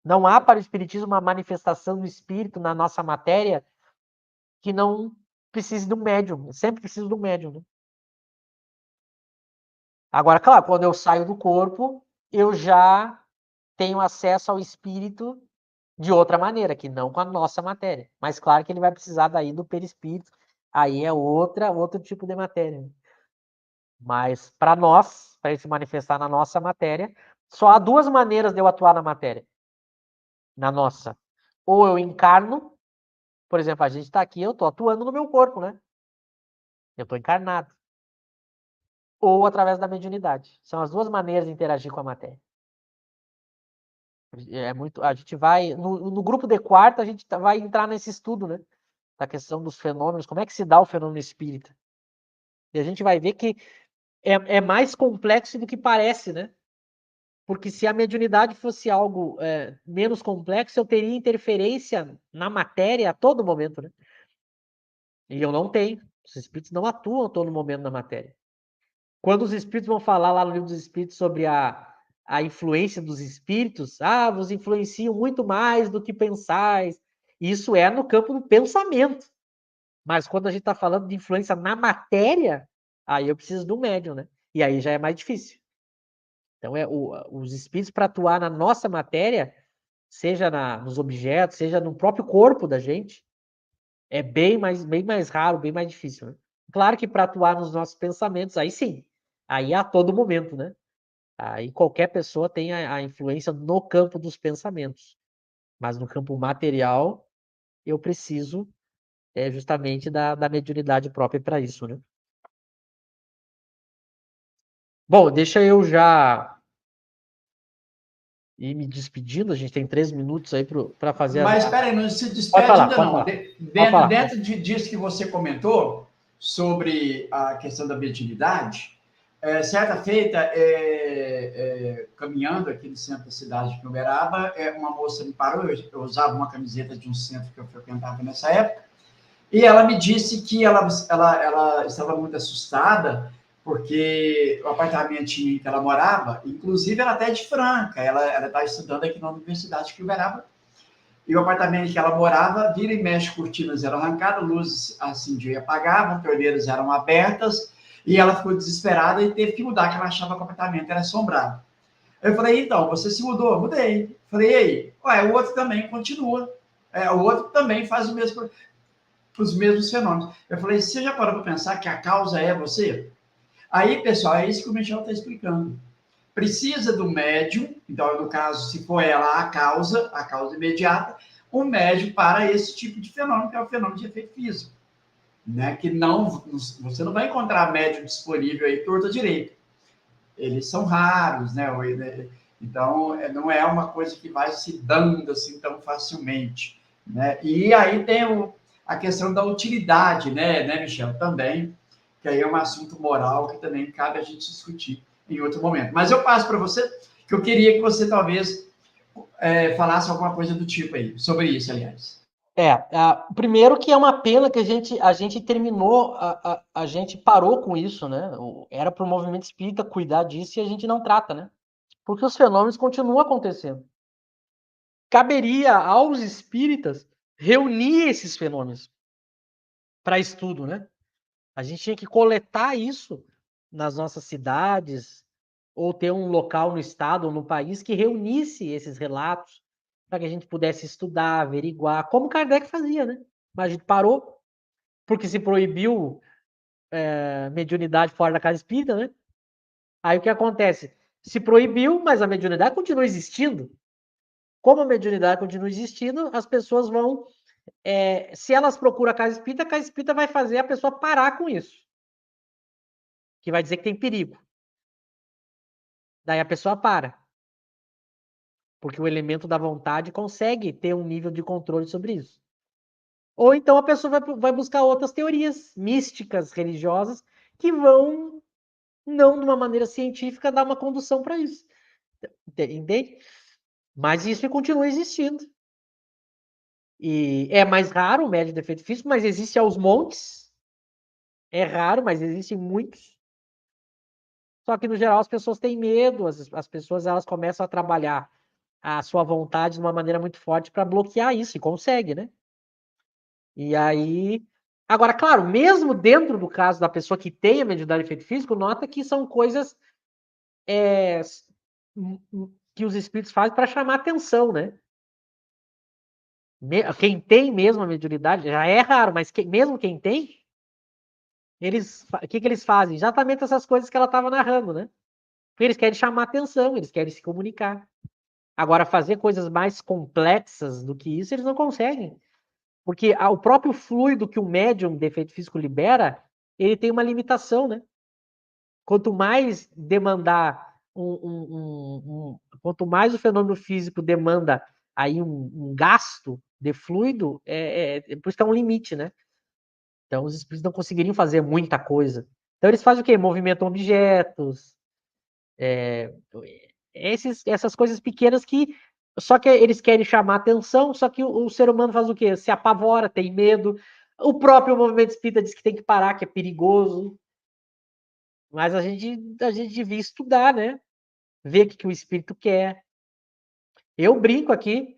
Não há para o espiritismo uma manifestação do espírito na nossa matéria que não precise de um médium. Sempre precisa de um médium. Né? Agora, claro, quando eu saio do corpo, eu já tenho acesso ao espírito de outra maneira, que não com a nossa matéria. Mas claro que ele vai precisar daí do perispírito. Aí é outro tipo de matéria. Mas para nós, para ele se manifestar na nossa matéria, só há duas maneiras de eu atuar na matéria. Na nossa. Ou eu encarno, por exemplo, a gente está aqui, eu estou atuando no meu corpo, né? Eu estou encarnado. Ou através da mediunidade. São as duas maneiras de interagir com a matéria. É muito, a gente vai no grupo de quarto a gente vai entrar nesse estudo, né? Da questão dos fenômenos, como é que se dá o fenômeno espírita? E a gente vai ver que é mais complexo do que parece, né? Porque se a mediunidade fosse algo menos complexo, eu teria interferência na matéria a todo momento, né? E eu não tenho. Os espíritos não atuam a todo momento na matéria. Quando os espíritos vão falar lá no livro dos espíritos sobre a influência dos espíritos, vos influenciam muito mais do que pensais. Isso é no campo do pensamento. Mas quando a gente está falando de influência na matéria, aí eu preciso do médium, né? E aí já é mais difícil. Então, os espíritos, para atuar na nossa matéria, seja nos objetos, seja no próprio corpo da gente, é bem mais raro, bem mais difícil, né? Claro que para atuar nos nossos pensamentos, aí sim, aí a todo momento, né? Aí qualquer pessoa tem a influência no campo dos pensamentos, mas no campo material, eu preciso justamente da mediunidade própria para isso, né? Bom, deixa eu já ir me despedindo, a gente tem 3 minutos aí para fazer Mas espera aí, não se Pode despede falar, ainda pode não. falar. Pode falar. Dentro disso que você comentou sobre a questão da mediunidade, certa feita, caminhando aqui no centro da cidade de Uberaba, uma moça me parou, eu usava uma camiseta de um centro que eu frequentava nessa época, e ela me disse que ela estava muito assustada, porque o apartamentinho em que ela morava, inclusive ela até é de Franca, ela está estudando aqui na Universidade de Uberaba, e o apartamento que ela morava, vira e mexe, cortinas eram arrancadas, luzes acendiam e apagavam, torneiras eram abertas, e ela ficou desesperada e teve que mudar, que ela achava que o apartamento era assombrado. Eu falei, então, você se mudou? Mudei. Falei, e aí? Ué, o outro também continua. O outro também faz os mesmos fenômenos. Eu falei, você já parou para pensar que a causa é você? Aí, pessoal, é isso que o Michel está explicando. Precisa do médium, então, no caso, se for ela a causa imediata, um médium para esse tipo de fenômeno, que é o fenômeno de efeito físico. Né? Que não, você não vai encontrar médium disponível aí torto direito. Eles são raros, né? Então, não é uma coisa que vai se dando assim tão facilmente. Né? E aí tem a questão da utilidade, né, Michel? Também, que aí é um assunto moral que também cabe a gente discutir em outro momento. Mas eu passo para você, que eu queria que você talvez falasse alguma coisa do tipo aí, sobre isso, aliás. Primeiro que é uma pena que a gente terminou, a gente parou com isso, né? Era para o movimento espírita cuidar disso e a gente não trata, né? Porque os fenômenos continuam acontecendo. Caberia aos espíritas reunir esses fenômenos para estudo, né? A gente tinha que coletar isso nas nossas cidades, ou ter um local no estado ou no país que reunisse esses relatos para que a gente pudesse estudar, averiguar, como Kardec fazia, né? Mas a gente parou, porque se proibiu mediunidade fora da casa espírita, né? Aí o que acontece? Se proibiu, mas a mediunidade continua existindo. Como a mediunidade continua existindo, as pessoas vão. Se elas procuram a casa espírita vai fazer a pessoa parar com isso. Que vai dizer que tem perigo. Daí a pessoa para. Porque o elemento da vontade consegue ter um nível de controle sobre isso. Ou então a pessoa vai buscar outras teorias místicas, religiosas, que vão, não de uma maneira científica, dar uma condução para isso. Entende? Mas isso continua existindo. E é mais raro o médium de efeito físico, mas existe aos montes. É raro, mas existem muitos. Só que, no geral, as pessoas têm medo, as pessoas elas começam a trabalhar a sua vontade de uma maneira muito forte para bloquear isso, e consegue, né? E aí. Agora, claro, mesmo dentro do caso da pessoa que tem a mediunidade de efeito físico, nota que são coisas que os espíritos fazem para chamar atenção, né? Quem tem mesmo a mediunidade, já é raro, mas mesmo quem tem, o que eles fazem? Exatamente essas coisas que ela estava narrando, né? Porque eles querem chamar atenção, eles querem se comunicar. Agora, fazer coisas mais complexas do que isso, eles não conseguem. Porque o próprio fluido que o médium de efeito físico libera, ele tem uma limitação, né? Quanto mais demandar quanto mais o fenômeno físico demanda aí um gasto de fluido, por isso que é um limite, né? Então os espíritos não conseguiriam fazer muita coisa. Então eles fazem o quê? Movimentam objetos, essas coisas pequenas que só que eles querem chamar atenção, só que o ser humano faz o quê? Se apavora, tem medo. O próprio movimento espírita diz que tem que parar, que é perigoso. Mas a gente devia estudar, né? Ver o que o espírito quer. Eu brinco aqui,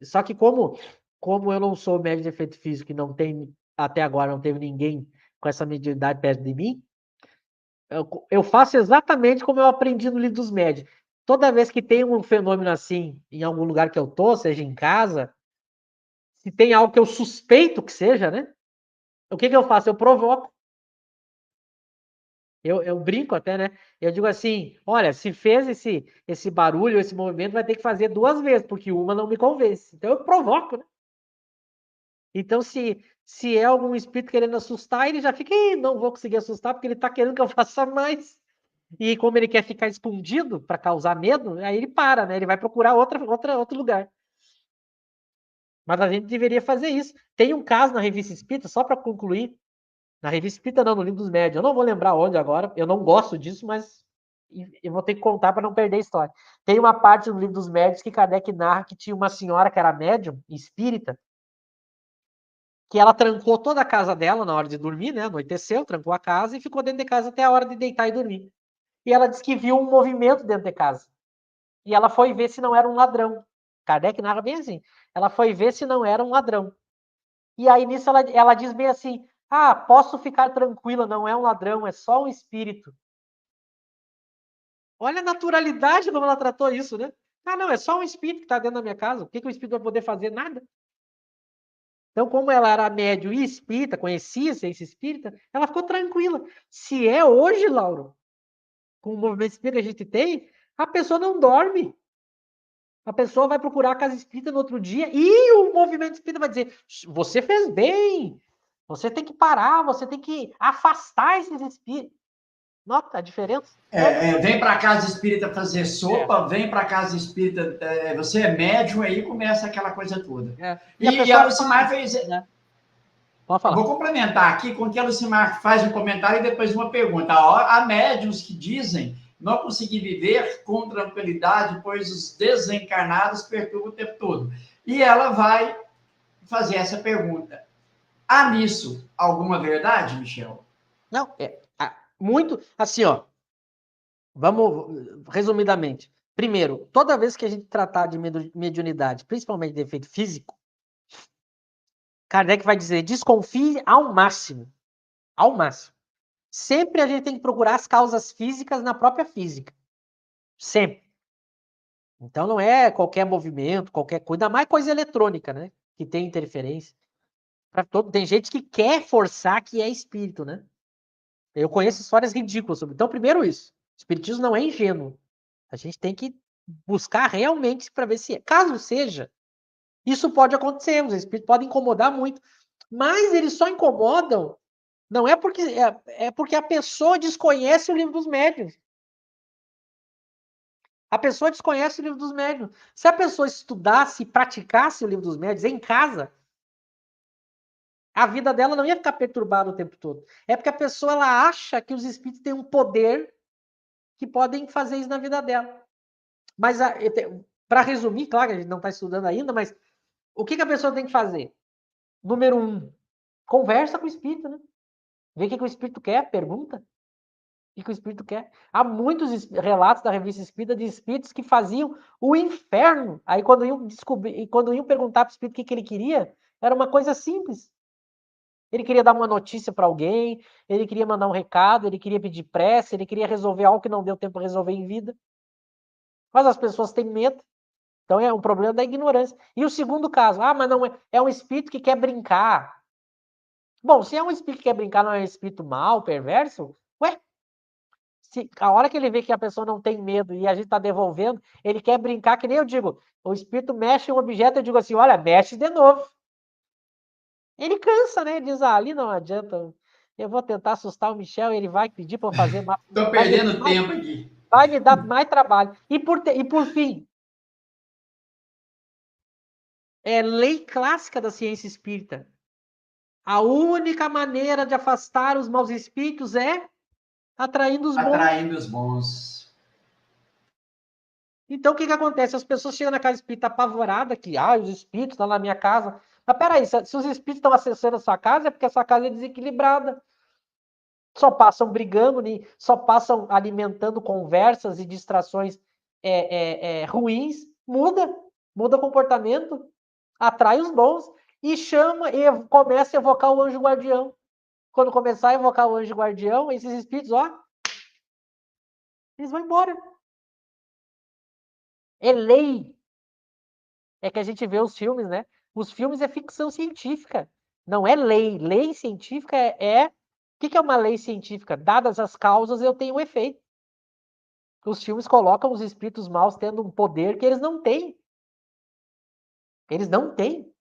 só que como eu não sou médium de efeito físico e não tenho até agora não teve ninguém com essa mediunidade perto de mim, eu faço exatamente como eu aprendi no Livro dos Médiuns. Toda vez que tem um fenômeno assim, em algum lugar que eu tô, seja em casa, se tem algo que eu suspeito que seja, né? O que eu faço? Eu provoco. Eu brinco até, né? Eu digo assim, olha, se fez esse barulho, esse movimento, vai ter que fazer 2 vezes, porque uma não me convence. Então eu provoco, né? Então, se é algum espírito querendo assustar, ele já fica, "Ih, não vou conseguir assustar, porque ele está querendo que eu faça mais. E como ele quer ficar escondido para causar medo, aí ele para, né? Ele vai procurar outro lugar. Mas a gente deveria fazer isso. Tem um caso na Revista Espírita, só para concluir, na Revista Espírita não, no Livro dos Médiuns. Eu não vou lembrar onde agora, eu não gosto disso, mas eu vou ter que contar para não perder a história. Tem uma parte no Livro dos Médiuns que Kardec narra que tinha uma senhora que era médium, espírita, que ela trancou toda a casa dela na hora de dormir, né? Anoiteceu, trancou a casa e ficou dentro de casa até a hora de deitar e dormir. E ela disse que viu um movimento dentro de casa. E ela foi ver se não era um ladrão. Kardec narra bem assim. Ela foi ver se não era um ladrão. E aí nisso ela diz bem assim: ah, posso ficar tranquila, não é um ladrão, é só um espírito. Olha a naturalidade como ela tratou isso, né? Ah, não, é só um espírito que está dentro da minha casa. O que o espírito vai poder fazer? Nada. Então, como ela era médium e espírita, conhecia esse espírita, ela ficou tranquila. Se é hoje, Lauro, com o movimento espírita que a gente tem, a pessoa não dorme. A pessoa vai procurar a casa espírita no outro dia e o movimento espírita vai dizer: você fez bem, você tem que parar, você tem que afastar esses espíritos. Nota a diferença? Vem para a casa espírita fazer sopa, vem para a casa espírita, você é médium, aí começa aquela coisa toda. E a E pessoa a Lucimar fez. Pode falar. Vou complementar aqui com que a Lucimar faz um comentário e depois uma pergunta. Há médiuns que dizem não conseguir viver com tranquilidade, pois os desencarnados perturbam o tempo todo. E ela vai fazer essa pergunta. Há nisso alguma verdade, Michel? Não, muito assim, ó. Vamos resumidamente. Primeiro, toda vez que a gente tratar de mediunidade, principalmente de efeito físico, Kardec vai dizer: desconfie ao máximo. Ao máximo. Sempre a gente tem que procurar as causas físicas na própria física. Sempre. Então não é qualquer movimento, qualquer coisa, ainda mais coisa eletrônica, né? Que tem interferência. Tem gente que quer forçar que é espírito, né? Eu conheço histórias ridículas sobre. Então, primeiro isso. O espiritismo não é ingênuo. A gente tem que buscar realmente para ver se é. Caso seja, isso pode acontecer. Os espíritos podem incomodar muito. Mas eles só incomodam, não é porque. É porque a pessoa desconhece o livro dos médiuns. A pessoa desconhece o livro dos médiuns. Se a pessoa estudasse e praticasse o livro dos médiuns em casa, a vida dela não ia ficar perturbada o tempo todo. É porque a pessoa ela acha que os espíritos têm um poder que podem fazer isso na vida dela. Mas, para resumir, claro que a gente não está estudando ainda, mas o que a pessoa tem que fazer? Número 1, conversa com o espírito, né? Vê o que o espírito quer, pergunta. O que o espírito quer. Há muitos relatos da revista Espírita de espíritos que faziam o inferno. Aí quando iam descobrir, quando iam perguntar para o espírito o que ele queria, era uma coisa simples. Ele queria dar uma notícia para alguém, ele queria mandar um recado, ele queria pedir prece, ele queria resolver algo que não deu tempo para resolver em vida. Mas as pessoas têm medo. Então é um problema da ignorância. E o segundo caso, mas não é um espírito que quer brincar. Bom, se é um espírito que quer brincar, não é um espírito mau, perverso, ué, a hora que ele vê que a pessoa não tem medo e a gente está devolvendo, ele quer brincar, que nem eu digo, o espírito mexe em um objeto, eu digo assim, olha, mexe de novo. Ele cansa, né? Ele diz, ali não adianta, eu vou tentar assustar o Michel, ele vai pedir para eu fazer mais. Estou perdendo tempo aqui. Vai me dar mais trabalho. E por fim, é lei clássica da ciência espírita. A única maneira de afastar os maus espíritos é atraindo os bons. Atraindo os bons. Então, o que acontece? As pessoas chegam na casa espírita apavorada que, os espíritos estão na minha casa. Mas peraí, se os espíritos estão acessando a sua casa, é porque a sua casa é desequilibrada. Só passam brigando, só passam alimentando conversas e distrações ruins. Muda o comportamento, atrai os bons. e chama e começa a evocar o anjo guardião. Quando começar a evocar o anjo guardião, esses espíritos, ó, eles vão embora. É lei. É que a gente vê os filmes, né? Os filmes é ficção científica. Não é lei. Lei científica é... O que é uma lei científica? Dadas as causas, eu tenho um efeito. Os filmes colocam os espíritos maus tendo um poder que eles não têm. Eles não têm.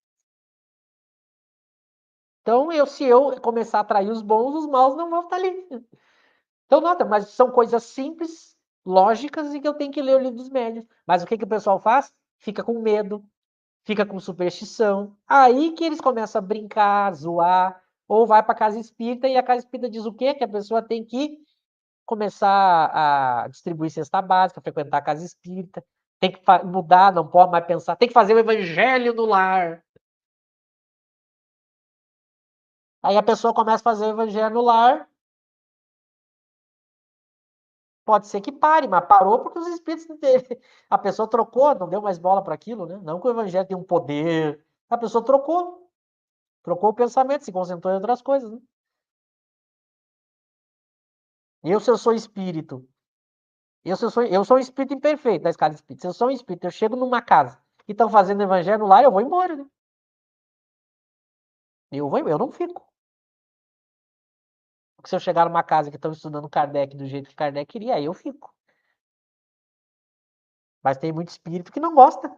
Então, se eu começar a atrair os bons, os maus não vão estar ali. Então, nota, mas são coisas simples, lógicas, e que eu tenho que ler o livro dos médiuns. Mas o que o pessoal faz? Fica com medo, fica com superstição. Aí que eles começam a brincar, zoar, ou vai para a casa espírita, e a casa espírita diz o quê? Que a pessoa tem que começar a distribuir cesta básica, frequentar a casa espírita, tem que mudar, não pode mais pensar, tem que fazer o evangelho no lar. Aí a pessoa começa a fazer o evangelho no lar, pode ser que pare, mas parou porque os espíritos dele. A pessoa trocou, não deu mais bola para aquilo, né? Não que o evangelho tem um poder. A pessoa trocou o pensamento, se concentrou em outras coisas, né? Se eu sou espírito, eu sou um espírito imperfeito da escala espírita. Se eu sou um espírito, eu chego numa casa e estão fazendo evangelho lá, eu vou embora, né? Eu não fico. Porque se eu chegar numa casa que estão estudando Kardec do jeito que Kardec queria, aí eu fico. Mas tem muito espírito que não gosta.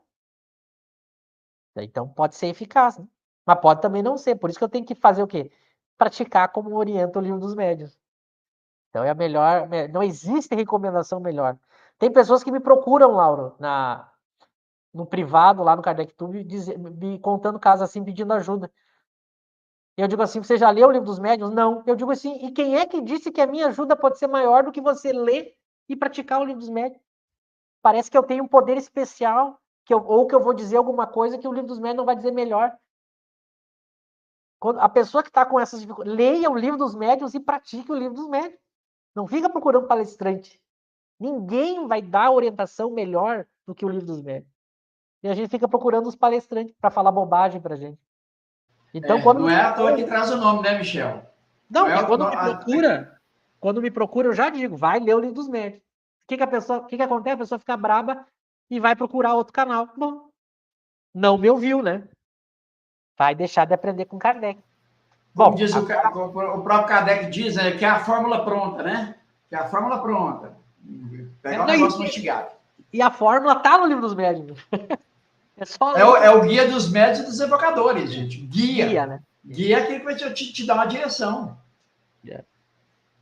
Então pode ser eficaz, né? Mas pode também não ser. Por isso que eu tenho que fazer o quê? Praticar como orienta o livro dos médiuns. Então é a melhor. Não existe recomendação melhor. Tem pessoas que me procuram, Lauro, no privado, lá no KardecTube, me contando casos assim, pedindo ajuda. Eu digo assim, você já leu o livro dos médiuns? Não. Eu digo assim, e quem é que disse que a minha ajuda pode ser maior do que você ler e praticar o livro dos médiuns? Parece que eu tenho um poder especial, ou que eu vou dizer alguma coisa que o livro dos médiuns não vai dizer melhor. Quando a pessoa que está com essas dificuldades, leia o livro dos médiuns e pratique o livro dos médiuns. Não fica procurando palestrante. Ninguém vai dar orientação melhor do que o livro dos médiuns. E a gente fica procurando os palestrantes para falar bobagem para a gente. Então, não é à toa que traz o nome, né, Michel? Não, e quando me procura, eu já digo, vai ler o livro dos médiuns. O que acontece? A pessoa fica braba e vai procurar outro canal. Bom, não me ouviu, né? Vai deixar de aprender com Kardec. Como diz o próprio Kardec diz, que é a fórmula pronta, né? Que é a fórmula pronta. Pegar um negócio mastigado. E a fórmula tá no livro dos médiuns. É o guia dos médiuns e dos evocadores, gente. Guia. Né? Guia é aquele que vai te dar uma direção.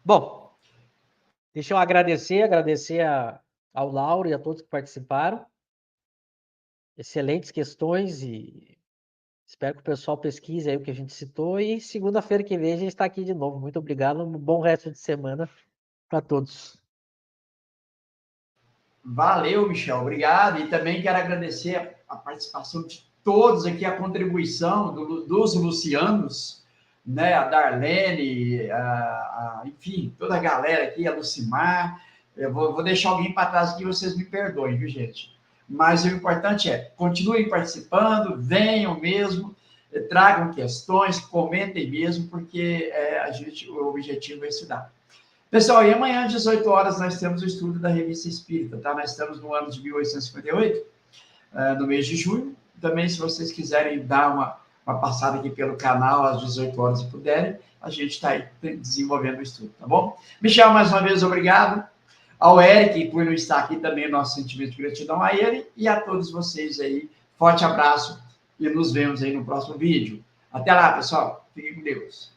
Bom, deixa eu agradecer ao Lauro e a todos que participaram. Excelentes questões e espero que o pessoal pesquise aí o que a gente citou. E segunda-feira que vem a gente está aqui de novo. Muito obrigado. Um bom resto de semana para todos. Valeu, Michel. Obrigado. E também quero agradecer a participação de todos aqui, a contribuição dos Lucianos, né? A Darlene, enfim, toda a galera aqui, a Lucimar. Eu vou deixar alguém para trás aqui, vocês me perdoem, viu, gente? Mas o importante é, continuem participando, venham mesmo, tragam questões, comentem mesmo, porque o objetivo é estudar. Pessoal, e amanhã às 18 horas nós temos o estudo da Revista Espírita, tá? Nós estamos no ano de 1858, no mês de junho. Também, se vocês quiserem dar uma passada aqui pelo canal às 18 horas se puderem, a gente está aí desenvolvendo o estudo, tá bom? Michel, mais uma vez, obrigado. Ao Eric, por não estar aqui também, nosso sentimento de gratidão a ele, e a todos vocês aí. Forte abraço e nos vemos aí no próximo vídeo. Até lá, pessoal. Fiquem com Deus.